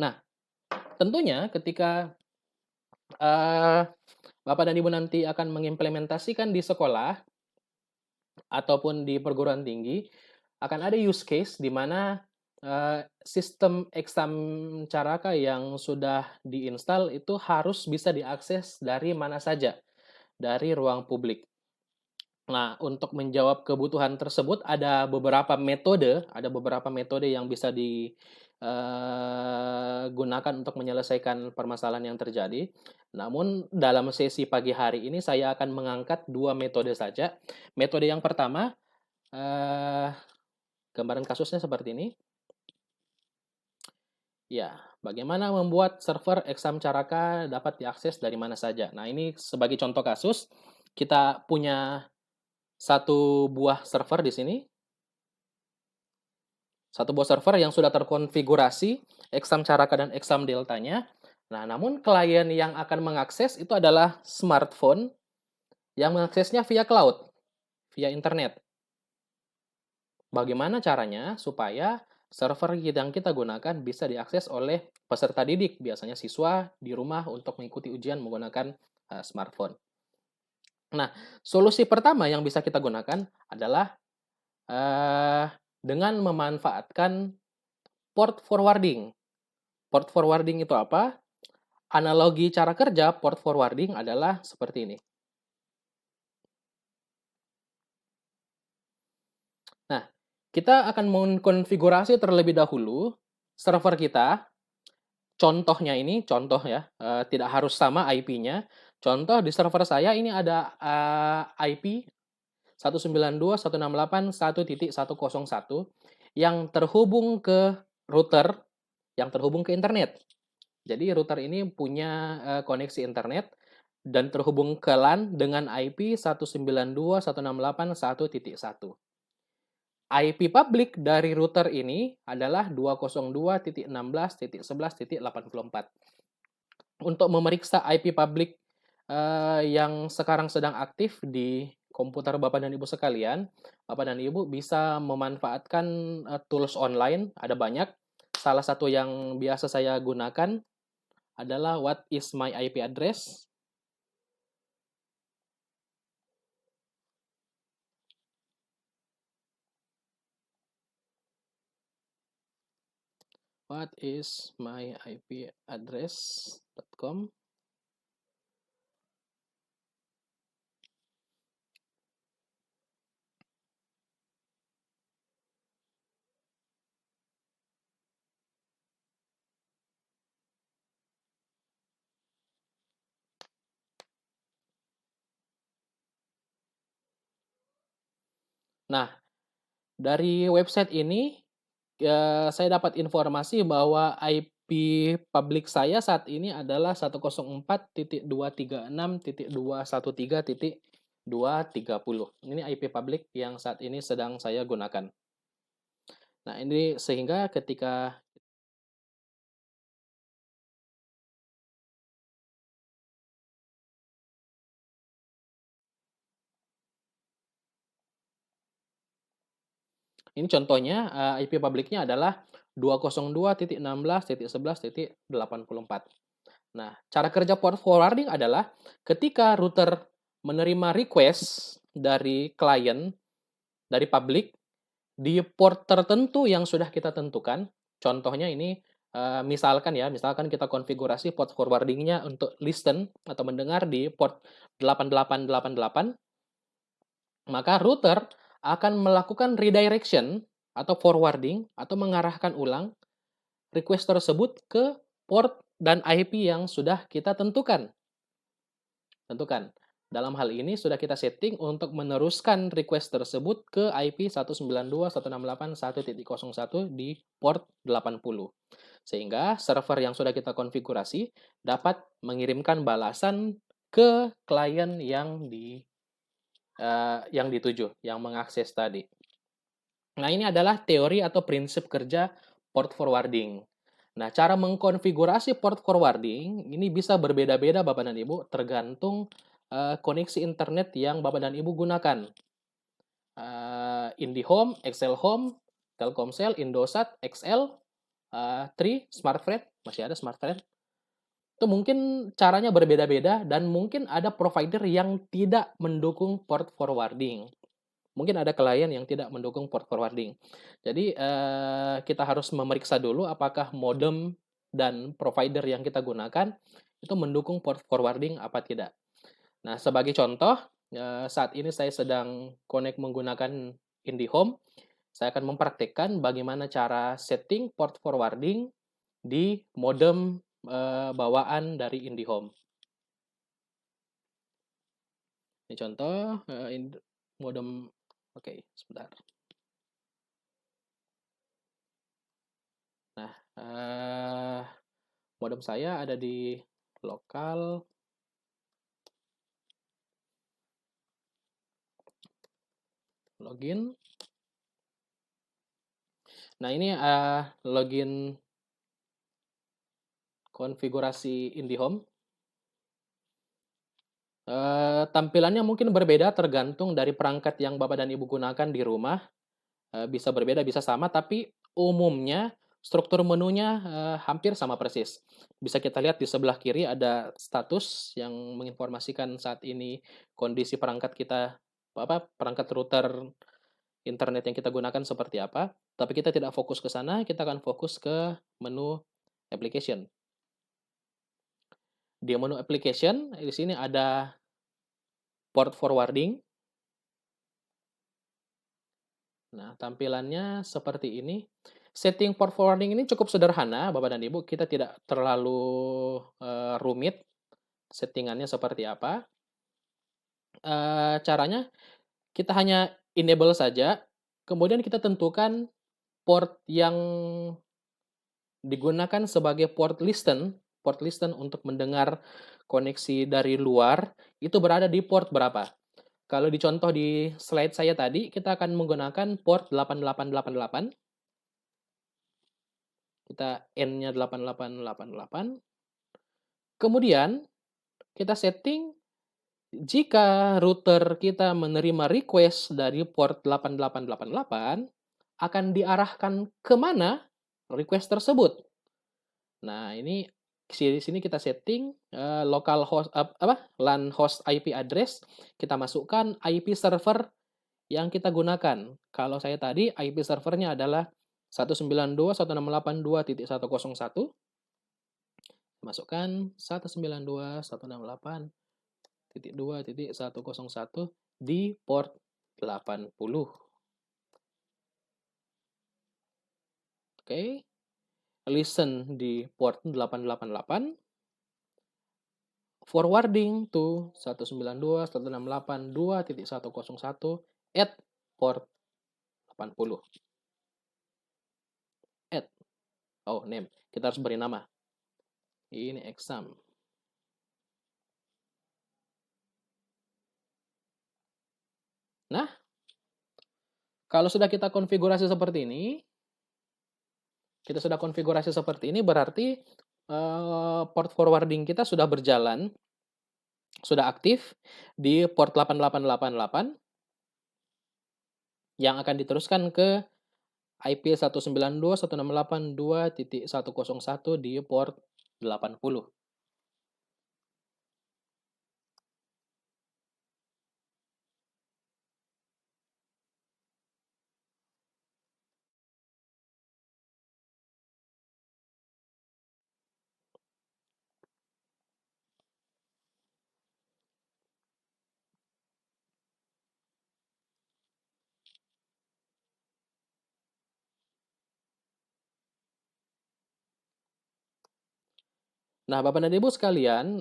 A: Nah, tentunya ketika Bapak dan Ibu nanti akan mengimplementasikan di sekolah ataupun di perguruan tinggi, akan ada use case di mana sistem exam Caraka yang sudah diinstal itu harus bisa diakses dari mana saja, dari ruang publik. Nah, untuk menjawab kebutuhan tersebut ada beberapa metode yang bisa digunakan untuk menyelesaikan permasalahan yang terjadi. Namun dalam sesi pagi hari ini saya akan mengangkat 2 metode saja. Metode yang pertama, gambaran kasusnya seperti ini. Ya, bagaimana membuat server exam Caraka dapat diakses dari mana saja. Nah, ini sebagai contoh kasus, kita punya satu buah server di sini. Satu buah server yang sudah terkonfigurasi exam Caraka dan exam Delta-nya. Nah, namun klien yang akan mengakses itu adalah smartphone yang mengaksesnya via cloud, via internet. Bagaimana caranya supaya server yang kita gunakan bisa diakses oleh peserta didik, biasanya siswa di rumah untuk mengikuti ujian menggunakan smartphone. Nah, solusi pertama yang bisa kita gunakan adalah dengan memanfaatkan port forwarding. Port forwarding itu apa? Analogi cara kerja port forwarding adalah seperti ini. Nah, kita akan mengkonfigurasi terlebih dahulu server kita. Contohnya ini, contoh ya, tidak harus sama IP-nya. Contoh di server saya ini ada IP 192.168.1.101 yang terhubung ke router, yang terhubung ke internet. Jadi router ini punya koneksi internet dan terhubung ke LAN dengan IP 192.168.1.1. IP publik dari router ini adalah 202.16.11.84. Untuk memeriksa IP publik yang sekarang sedang aktif di komputer Bapak dan Ibu sekalian, Bapak dan Ibu bisa memanfaatkan tools online, ada banyak. Salah satu yang biasa saya gunakan adalah What is my IP address? What is my IP address.com. Nah, dari website ini saya dapat informasi bahwa IP publik saya saat ini adalah 104.236.213.230. Ini IP publik yang saat ini sedang saya gunakan. Nah, ini sehingga ketika ini contohnya IP publiknya adalah 202.16.11.84. Nah, cara kerja port forwarding adalah ketika router menerima request dari klien, dari publik, di port tertentu yang sudah kita tentukan. Contohnya ini, misalkan kita konfigurasi port forwarding-nya untuk listen atau mendengar di port 8888, maka router akan melakukan redirection atau forwarding atau mengarahkan ulang request tersebut ke port dan IP yang sudah kita tentukan. Dalam hal ini sudah kita setting untuk meneruskan request tersebut ke IP 192.168.1.01 di port 80. Sehingga server yang sudah kita konfigurasi dapat mengirimkan balasan ke klien yang dituju, yang mengakses tadi. Nah, ini adalah teori atau prinsip kerja port forwarding. Nah, cara mengkonfigurasi port forwarding ini bisa berbeda-beda Bapak dan Ibu, tergantung koneksi internet yang Bapak dan Ibu gunakan. IndiHome, Excel Home, Telkomsel, Indosat, XL, Tri, Smartfren, masih ada Smartfren. Itu mungkin caranya berbeda-beda dan mungkin ada provider yang tidak mendukung port forwarding. Mungkin ada klien yang tidak mendukung port forwarding. Jadi, kita harus memeriksa dulu apakah modem dan provider yang kita gunakan itu mendukung port forwarding apa tidak. Nah, sebagai contoh, saat ini saya sedang connect menggunakan IndiHome. Saya akan mempraktikkan bagaimana cara setting port forwarding di modem bawaan dari IndiHome. Ini contoh modem. Oke, sebentar. Nah, modem saya ada di lokal. Login. Nah, ini login konfigurasi IndiHome. Tampilannya mungkin berbeda tergantung dari perangkat yang Bapak dan Ibu gunakan di rumah. Bisa berbeda, bisa sama, tapi umumnya struktur menunya hampir sama persis. Bisa kita lihat di sebelah kiri ada status yang menginformasikan saat ini kondisi perangkat kita, perangkat router internet yang kita gunakan seperti apa. Tapi kita tidak fokus ke sana, kita akan fokus ke menu application. Di menu application, di sini ada port forwarding. Nah, tampilannya seperti ini. Setting port forwarding ini cukup sederhana, Bapak dan Ibu. Kita tidak terlalu rumit. Settingannya seperti apa. Caranya, kita hanya enable saja. Kemudian kita tentukan port yang digunakan sebagai port listen untuk mendengar koneksi dari luar, itu berada di port berapa. Kalau dicontoh di slide saya tadi, kita akan menggunakan port 8888. Kita N-nya 8888. Kemudian, kita setting jika router kita menerima request dari port 8888, akan diarahkan ke mana request tersebut. Nah, ini di sini kita setting local host LAN host IP address, kita masukkan IP server yang kita gunakan. Kalau saya tadi IP servernya adalah 192.168.2.101. Masukkan 192.168.2.101 di port 80. Oke. Listen di port 888, forwarding to 192.168.2.101 at port 80. At. Oh, name. Kita harus beri nama. Ini exam. Nah, kalau sudah kita konfigurasi seperti ini, berarti port forwarding kita sudah berjalan, sudah aktif di port 8888 yang akan diteruskan ke IP 192.168.2.101 di port 80. Nah, Bapak dan Ibu sekalian,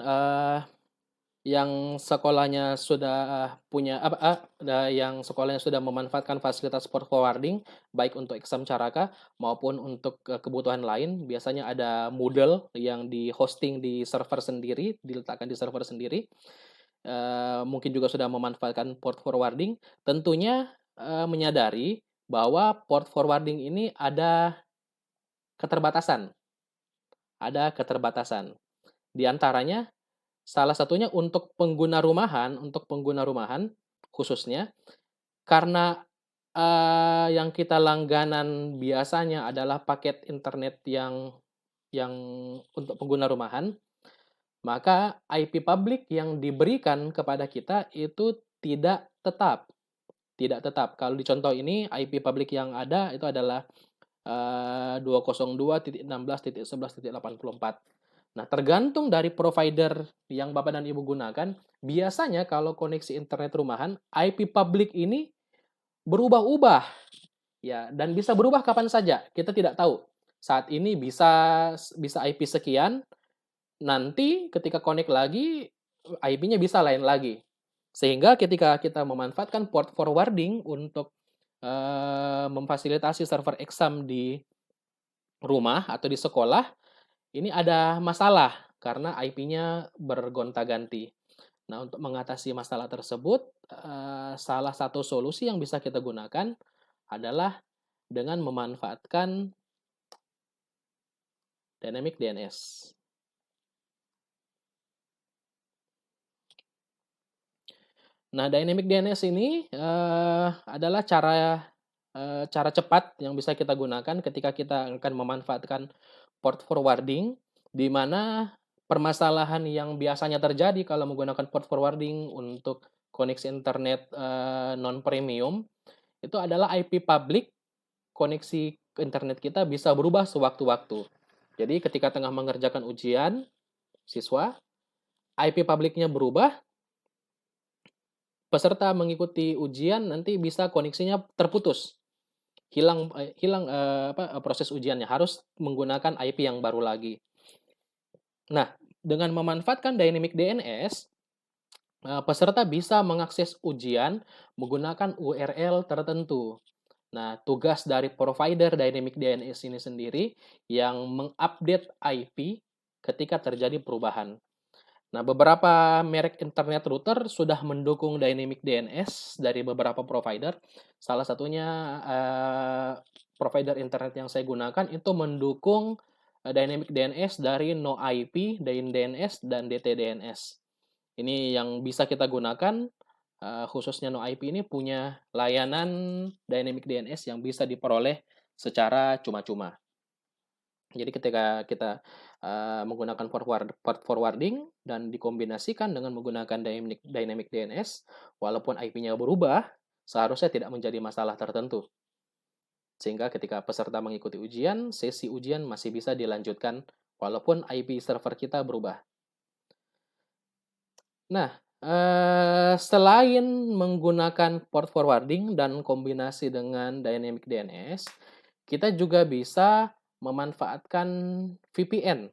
A: yang sekolahnya sudah punya yang sekolahnya sudah memanfaatkan fasilitas port forwarding, baik untuk exam Caraka maupun untuk, kebutuhan lain, biasanya ada Moodle yang di-hosting di server sendiri, diletakkan di server sendiri, mungkin juga sudah memanfaatkan port forwarding, tentunya, menyadari bahwa port forwarding ini keterbatasan ada keterbatasan. Di antaranya salah satunya untuk pengguna rumahan khususnya, karena, yang kita langganan biasanya adalah paket internet yang untuk pengguna rumahan, maka IP publik yang diberikan kepada kita itu tidak tetap. Kalau di contoh ini IP publik yang ada itu adalah 202.16.11.84. Nah, tergantung dari provider yang Bapak dan Ibu gunakan, biasanya kalau koneksi internet rumahan, IP publik ini berubah-ubah, ya, dan bisa berubah kapan saja, kita tidak tahu. Saat ini bisa IP sekian, nanti ketika connect lagi, IP-nya bisa lain lagi. Sehingga ketika kita memanfaatkan port forwarding untuk memfasilitasi server exam di rumah atau di sekolah, ini ada masalah karena IP-nya bergonta-ganti. Nah, untuk mengatasi masalah tersebut, salah satu solusi yang bisa kita gunakan adalah dengan memanfaatkan Dynamic DNS. Nah, Dynamic DNS ini, adalah cara cepat yang bisa kita gunakan ketika kita akan memanfaatkan port forwarding, di mana permasalahan yang biasanya terjadi kalau menggunakan port forwarding untuk koneksi internet, non-premium, itu adalah IP publik koneksi internet kita bisa berubah sewaktu-waktu. Jadi ketika tengah mengerjakan ujian, siswa, IP publiknya berubah, peserta mengikuti ujian nanti bisa koneksinya terputus, proses ujiannya, harus menggunakan IP yang baru lagi. Nah, dengan memanfaatkan Dynamic DNS, peserta bisa mengakses ujian menggunakan URL tertentu. Nah, tugas dari provider Dynamic DNS ini sendiri yang mengupdate IP ketika terjadi perubahan. Nah, beberapa merek internet router sudah mendukung Dynamic DNS dari beberapa provider. Salah satunya provider internet yang saya gunakan itu mendukung Dynamic DNS dari NoIP, DNS, dan DTDNS. Ini yang bisa kita gunakan, khususnya NoIP ini punya layanan Dynamic DNS yang bisa diperoleh secara cuma-cuma. Jadi ketika kita menggunakan port forwarding dan dikombinasikan dengan menggunakan Dynamic DNS, walaupun IP-nya berubah, seharusnya tidak menjadi masalah tertentu. Sehingga ketika peserta mengikuti ujian, sesi ujian masih bisa dilanjutkan walaupun IP server kita berubah. Nah, selain menggunakan port forwarding dan kombinasi dengan Dynamic DNS, kita juga bisa memanfaatkan VPN.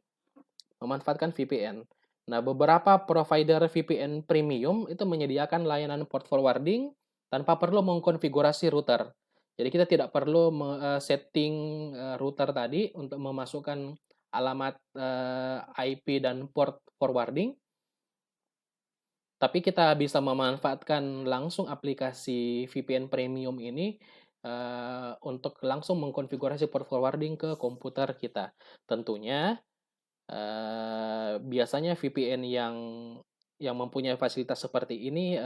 A: Nah, beberapa provider VPN premium itu menyediakan layanan port forwarding tanpa perlu mengkonfigurasi router. Jadi kita tidak perlu setting router tadi untuk memasukkan alamat IP dan port forwarding, tapi kita bisa memanfaatkan langsung aplikasi VPN Premium ini, untuk langsung mengkonfigurasi port forwarding ke komputer kita. Tentunya, biasanya VPN yang mempunyai fasilitas seperti ini,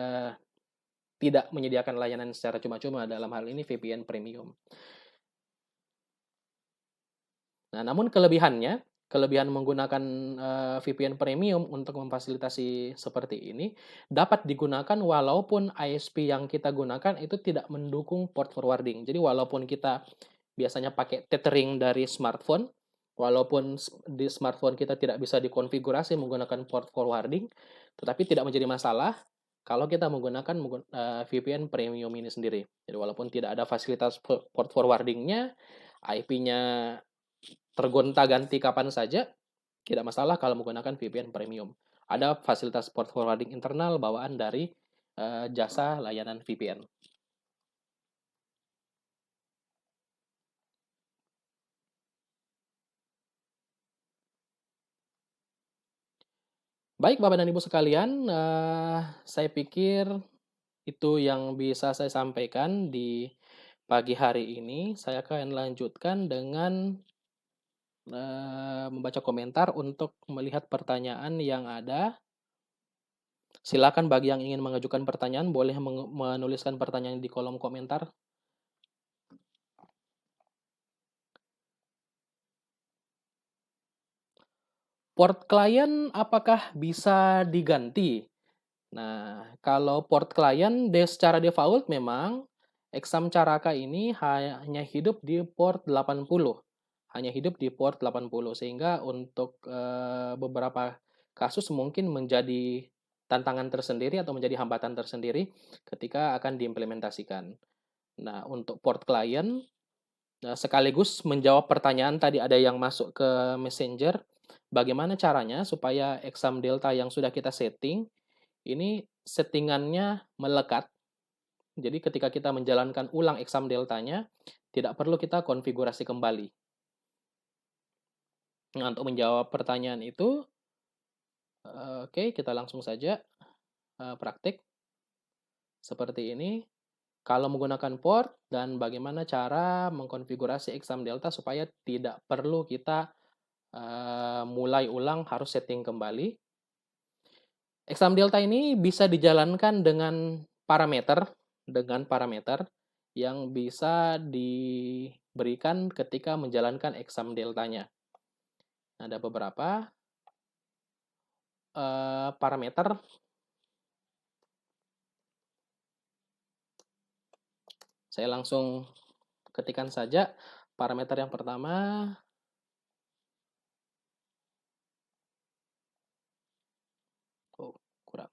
A: tidak menyediakan layanan secara cuma-cuma, dalam hal ini VPN Premium. Nah, namun kelebihan menggunakan VPN Premium untuk memfasilitasi seperti ini, dapat digunakan walaupun ISP yang kita gunakan itu tidak mendukung port forwarding. Jadi walaupun kita biasanya pakai tethering dari smartphone, walaupun di smartphone kita tidak bisa dikonfigurasi menggunakan port forwarding, tetapi tidak menjadi masalah kalau kita menggunakan VPN Premium ini sendiri. Jadi walaupun tidak ada fasilitas port forwarding-nya, IP-nya tergonta-ganti kapan saja, Tidak masalah kalau menggunakan VPN premium. Ada fasilitas port forwarding internal bawaan dari jasa layanan VPN. Baik, Bapak dan Ibu sekalian, saya pikir itu yang bisa saya sampaikan di pagi hari ini. Saya akan lanjutkan dengan membaca komentar untuk melihat pertanyaan yang ada. Silakan bagi yang ingin mengajukan pertanyaan, boleh menuliskan pertanyaan di kolom komentar. Port klien apakah bisa diganti? Nah, kalau port klien secara default memang Exam Caraka ini hanya hidup di port 80. Hanya hidup di port 80, sehingga untuk beberapa kasus mungkin menjadi tantangan tersendiri atau menjadi hambatan tersendiri ketika akan diimplementasikan. Nah, untuk port klien, sekaligus menjawab pertanyaan tadi ada yang masuk ke Messenger, bagaimana caranya supaya exam delta yang sudah kita setting, ini settingannya melekat. Jadi ketika kita menjalankan ulang exam deltanya, tidak perlu kita konfigurasi kembali. Nah, untuk menjawab pertanyaan itu, oke, kita langsung saja praktik seperti ini. Kalau menggunakan port dan bagaimana cara mengkonfigurasi exam delta supaya tidak perlu kita mulai ulang, harus setting kembali. Exam delta ini bisa dijalankan dengan parameter yang bisa diberikan ketika menjalankan exam deltanya. Ada beberapa parameter. Saya langsung ketikkan saja parameter yang pertama. Oh, kurang.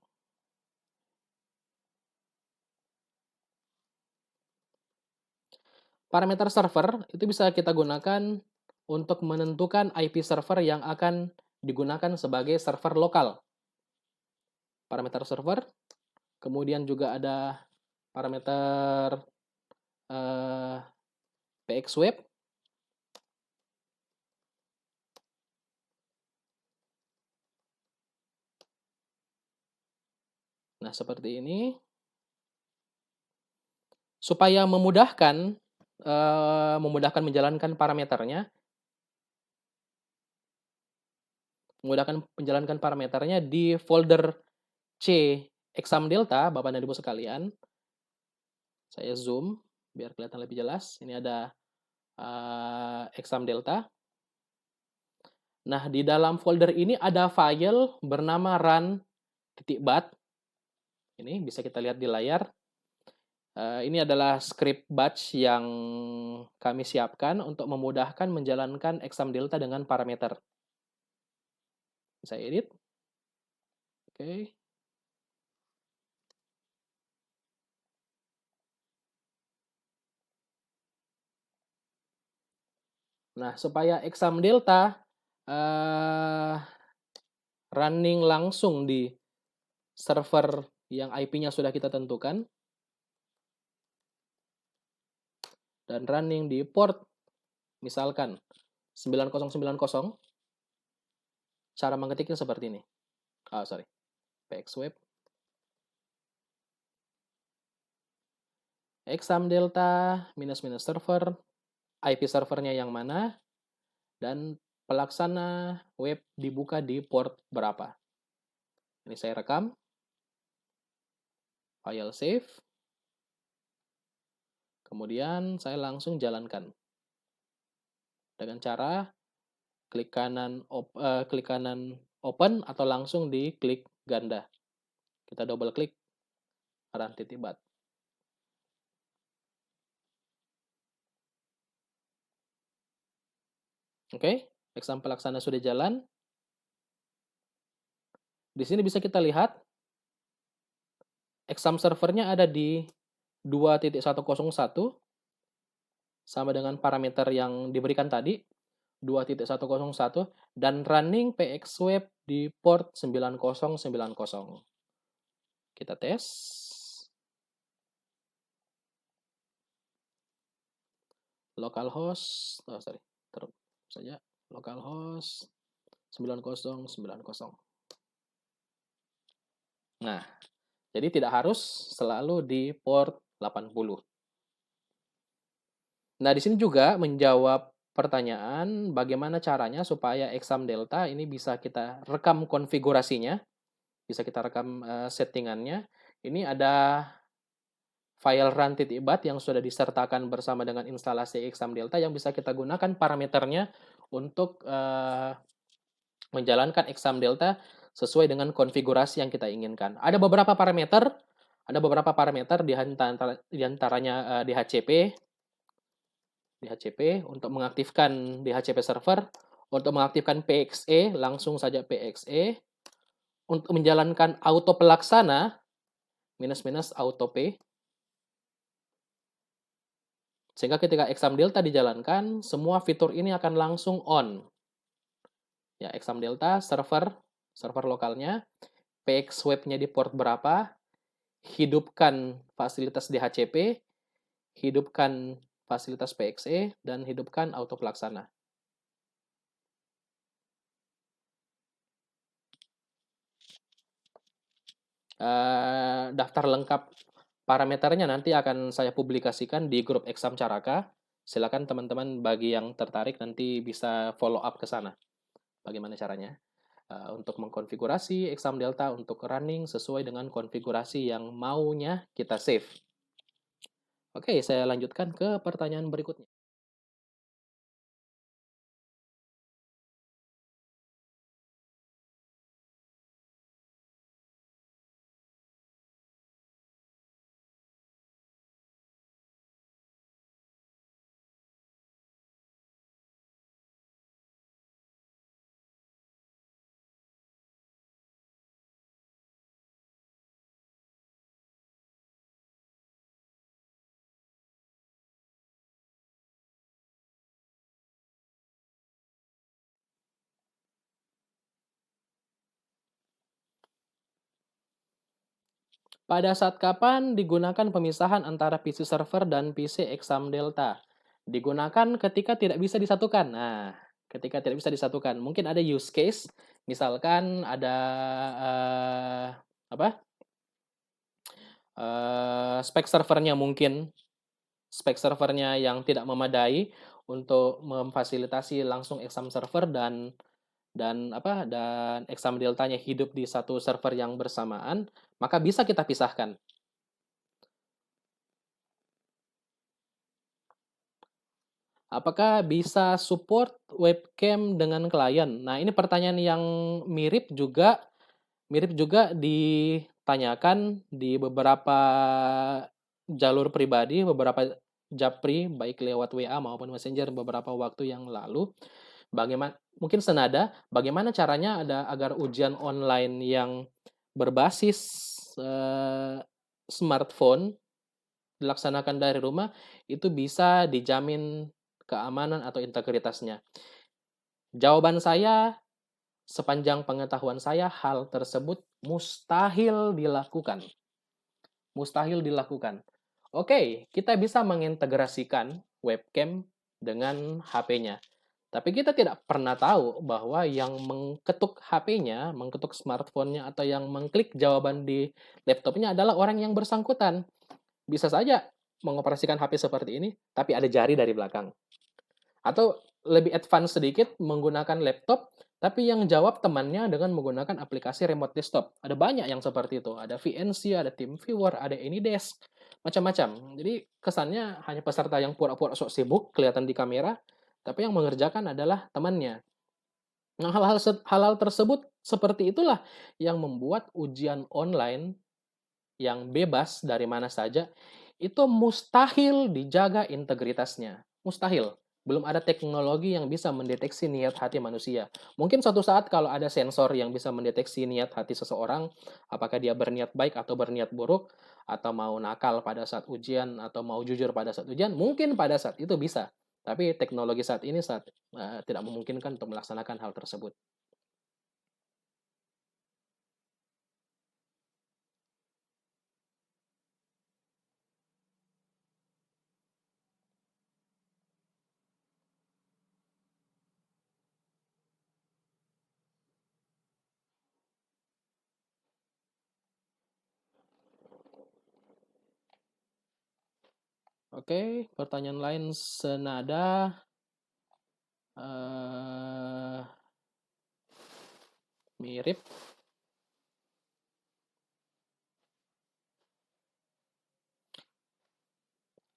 A: Parameter server itu bisa kita gunakan untuk menentukan IP server yang akan digunakan sebagai server lokal. Parameter server, kemudian juga ada parameter PXWeb. Nah, seperti ini. Supaya memudahkan menjalankan parameternya, di folder C exam delta, Bapak dan Ibu sekalian. Saya zoom biar kelihatan lebih jelas. Ini ada exam delta. Nah, di dalam folder ini ada file bernama run.bat. Ini bisa kita lihat di layar. Ini adalah script batch yang kami siapkan untuk memudahkan menjalankan exam delta dengan parameter. Saya edit. Oke. Nah, supaya exam delta running langsung di server yang IP-nya sudah kita tentukan, dan running di port misalkan 9090, cara mengetiknya seperti ini. PXWeb. Exam delta minus server, IP servernya yang mana, dan pelaksana web dibuka di port berapa. Ini saya rekam, file save, kemudian saya langsung jalankan dengan cara klik kanan open atau langsung diklik ganda. Kita double klik run.bat. Oke, exam pelaksana sudah jalan. Di sini bisa kita lihat exam servernya ada di 2.101 sama dengan parameter yang diberikan tadi. 2.101 dan running PXWeb di port 9090. Kita tes. Localhost, terus saja localhost 9090. Nah, jadi tidak harus selalu di port 80. Nah, di sini juga menjawab pertanyaan bagaimana caranya supaya exam delta ini bisa kita rekam konfigurasinya, bisa kita rekam settingannya. Ini ada file run.bat yang sudah disertakan bersama dengan instalasi exam delta yang bisa kita gunakan parameternya untuk menjalankan exam delta sesuai dengan konfigurasi yang kita inginkan. Ada beberapa parameter di antaranya DHCP untuk mengaktifkan DHCP server, untuk mengaktifkan PXE langsung saja PXE, untuk menjalankan auto pelaksana minus auto P, sehingga ketika exam delta dijalankan semua fitur ini akan langsung on. Ya, exam delta server lokalnya, PX webnya di port berapa, hidupkan fasilitas DHCP, hidupkan fasilitas PXE, dan hidupkan auto pelaksana. Daftar lengkap parameternya nanti akan saya publikasikan di grup Exam Caraka. Silakan teman-teman bagi yang tertarik nanti bisa follow up ke sana. Bagaimana caranya? Untuk mengkonfigurasi exam delta untuk running sesuai dengan konfigurasi yang maunya kita save. Oke, saya lanjutkan ke pertanyaan berikutnya. Pada saat kapan digunakan pemisahan antara PC server dan PC exam delta? Digunakan ketika tidak bisa disatukan. Nah, ketika tidak bisa disatukan, mungkin ada use case, misalkan ada apa? Spek servernya yang tidak memadai untuk memfasilitasi langsung exam server dan exam deltanya hidup di satu server yang bersamaan, maka bisa kita pisahkan. Apakah bisa support webcam dengan klien? Nah, ini pertanyaan yang mirip juga ditanyakan di beberapa jalur pribadi, beberapa japri baik lewat WA maupun Messenger beberapa waktu yang lalu. Mungkin senada, bagaimana caranya agar ujian online yang berbasis smartphone dilaksanakan dari rumah itu bisa dijamin keamanan atau integritasnya. Jawaban saya, sepanjang pengetahuan saya, hal tersebut mustahil dilakukan. Mustahil dilakukan. Oke, kita bisa mengintegrasikan webcam dengan HP-nya. Tapi kita tidak pernah tahu bahwa yang mengketuk HP-nya, mengketuk smartphone-nya, atau yang mengklik jawaban di laptopnya adalah orang yang bersangkutan. Bisa saja mengoperasikan HP seperti ini, tapi ada jari dari belakang. Atau lebih advance sedikit, menggunakan laptop, tapi yang jawab temannya dengan menggunakan aplikasi remote desktop. Ada banyak yang seperti itu. Ada VNC, ada TeamViewer, ada AnyDesk, macam-macam. Jadi kesannya hanya peserta yang pura-pura sok sibuk, kelihatan di kamera, tapi yang mengerjakan adalah temannya. Nah, hal-hal tersebut seperti itulah yang membuat ujian online yang bebas dari mana saja itu mustahil dijaga integritasnya. Mustahil. Belum ada teknologi yang bisa mendeteksi niat hati manusia. Mungkin suatu saat kalau ada sensor yang bisa mendeteksi niat hati seseorang, apakah dia berniat baik atau berniat buruk, atau mau nakal pada saat ujian, atau mau jujur pada saat ujian, mungkin pada saat itu bisa. Tapi teknologi saat ini tidak memungkinkan untuk melaksanakan hal tersebut. Oke, pertanyaan lain senada, eee, mirip.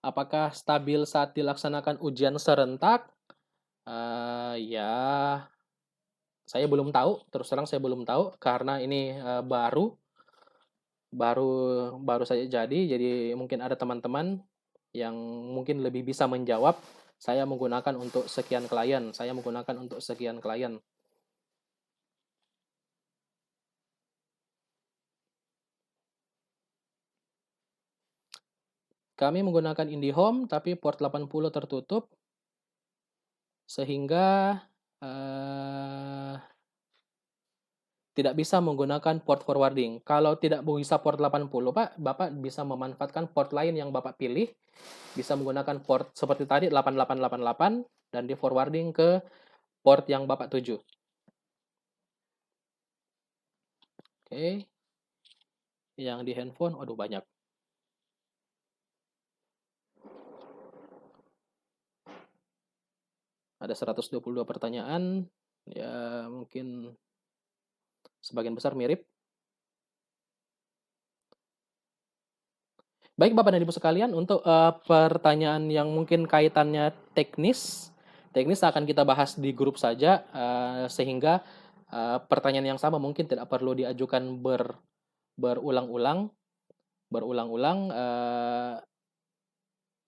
A: Apakah stabil saat dilaksanakan ujian serentak? Ya, saya belum tahu, terus terang saya belum tahu karena ini, baru baru baru saja jadi mungkin ada teman-teman yang mungkin lebih bisa menjawab. Saya menggunakan untuk sekian klien, saya menggunakan untuk sekian klien. Kami menggunakan IndiHome, tapi port 80 tertutup, sehingga eh, tidak bisa menggunakan port forwarding. Kalau tidak bisa port 80, Pak, Bapak bisa memanfaatkan port lain yang Bapak pilih, bisa menggunakan port seperti tadi 8888 dan di forwarding ke port yang Bapak tuju. Oke, yang di handphone, aduh banyak. Ada 122 pertanyaan, ya mungkin sebagian besar mirip. Baik Bapak dan Ibu sekalian, untuk pertanyaan yang mungkin kaitannya teknis akan kita bahas di grup saja, sehingga pertanyaan yang sama mungkin tidak perlu diajukan berulang-ulang,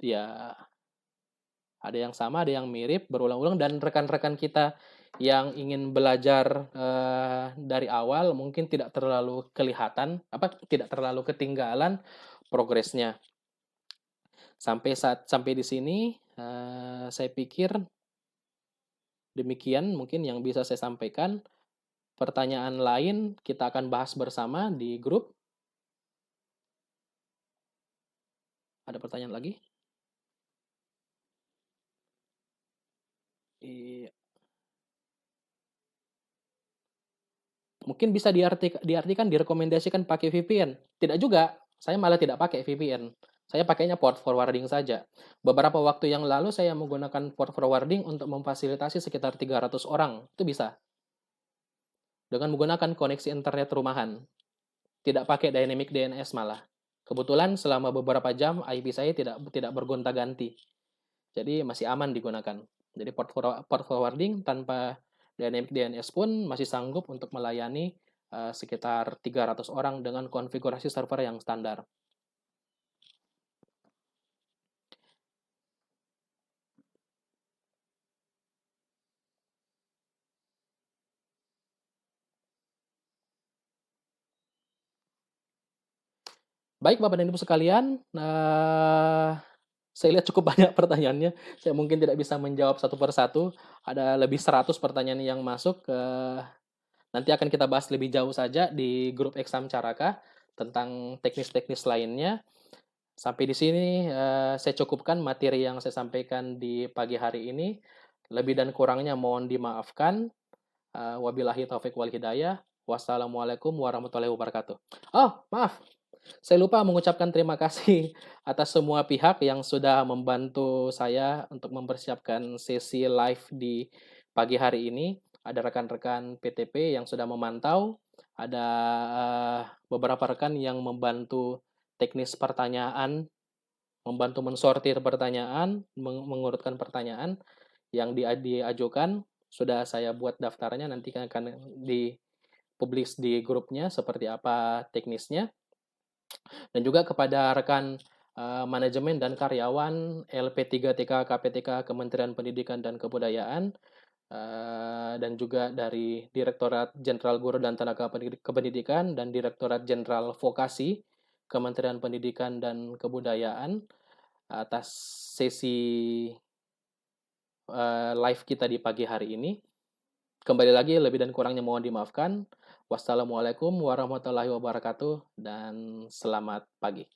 A: ya ada yang sama, ada yang mirip, berulang-ulang, dan rekan-rekan kita yang ingin belajar dari awal mungkin tidak terlalu kelihatan, tidak terlalu ketinggalan progresnya. Sampai di sini, saya pikir demikian mungkin yang bisa saya sampaikan. Pertanyaan lain kita akan bahas bersama di grup. Ada pertanyaan lagi? Iya. Mungkin bisa diartikan direkomendasikan pakai VPN. Tidak juga, saya malah tidak pakai VPN. Saya pakainya port forwarding saja. Beberapa waktu yang lalu saya menggunakan port forwarding untuk memfasilitasi sekitar 300 orang. Itu bisa. Dengan menggunakan koneksi internet rumahan. Tidak pakai dynamic DNS malah. Kebetulan selama beberapa jam IP saya tidak bergonta-ganti. Jadi masih aman digunakan. Jadi port forwarding tanpa dynamic DNS pun masih sanggup untuk melayani sekitar 300 orang dengan konfigurasi server yang standar. Baik Bapak dan Ibu sekalian, saya lihat cukup banyak pertanyaannya. Saya mungkin tidak bisa menjawab satu persatu. Ada lebih 100 pertanyaan yang masuk. Nanti akan kita bahas lebih jauh saja di grup Exam Caraka tentang teknis-teknis lainnya. Sampai di sini saya cukupkan materi yang saya sampaikan di pagi hari ini. Lebih dan kurangnya mohon dimaafkan. Wabillahi taufik wal hidayah. Wassalamualaikum warahmatullahi wabarakatuh. Oh, maaf. Saya lupa mengucapkan terima kasih atas semua pihak yang sudah membantu saya untuk mempersiapkan sesi live di pagi hari ini. Ada rekan-rekan PTP yang sudah memantau, ada beberapa rekan yang membantu teknis pertanyaan, membantu mensortir pertanyaan, mengurutkan pertanyaan yang diajukan. Sudah saya buat daftarnya, nanti akan dipublish di grupnya seperti apa teknisnya. Dan juga kepada rekan manajemen dan karyawan LP3TK KPTK Kementerian Pendidikan dan Kebudayaan, dan juga dari Direktorat Jenderal Guru dan Tenaga Kependidikan dan Direktorat Jenderal Vokasi Kementerian Pendidikan dan Kebudayaan atas sesi live kita di pagi hari ini. Kembali lagi lebih dan kurangnya mohon dimaafkan. Wassalamualaikum warahmatullahi wabarakatuh dan selamat pagi.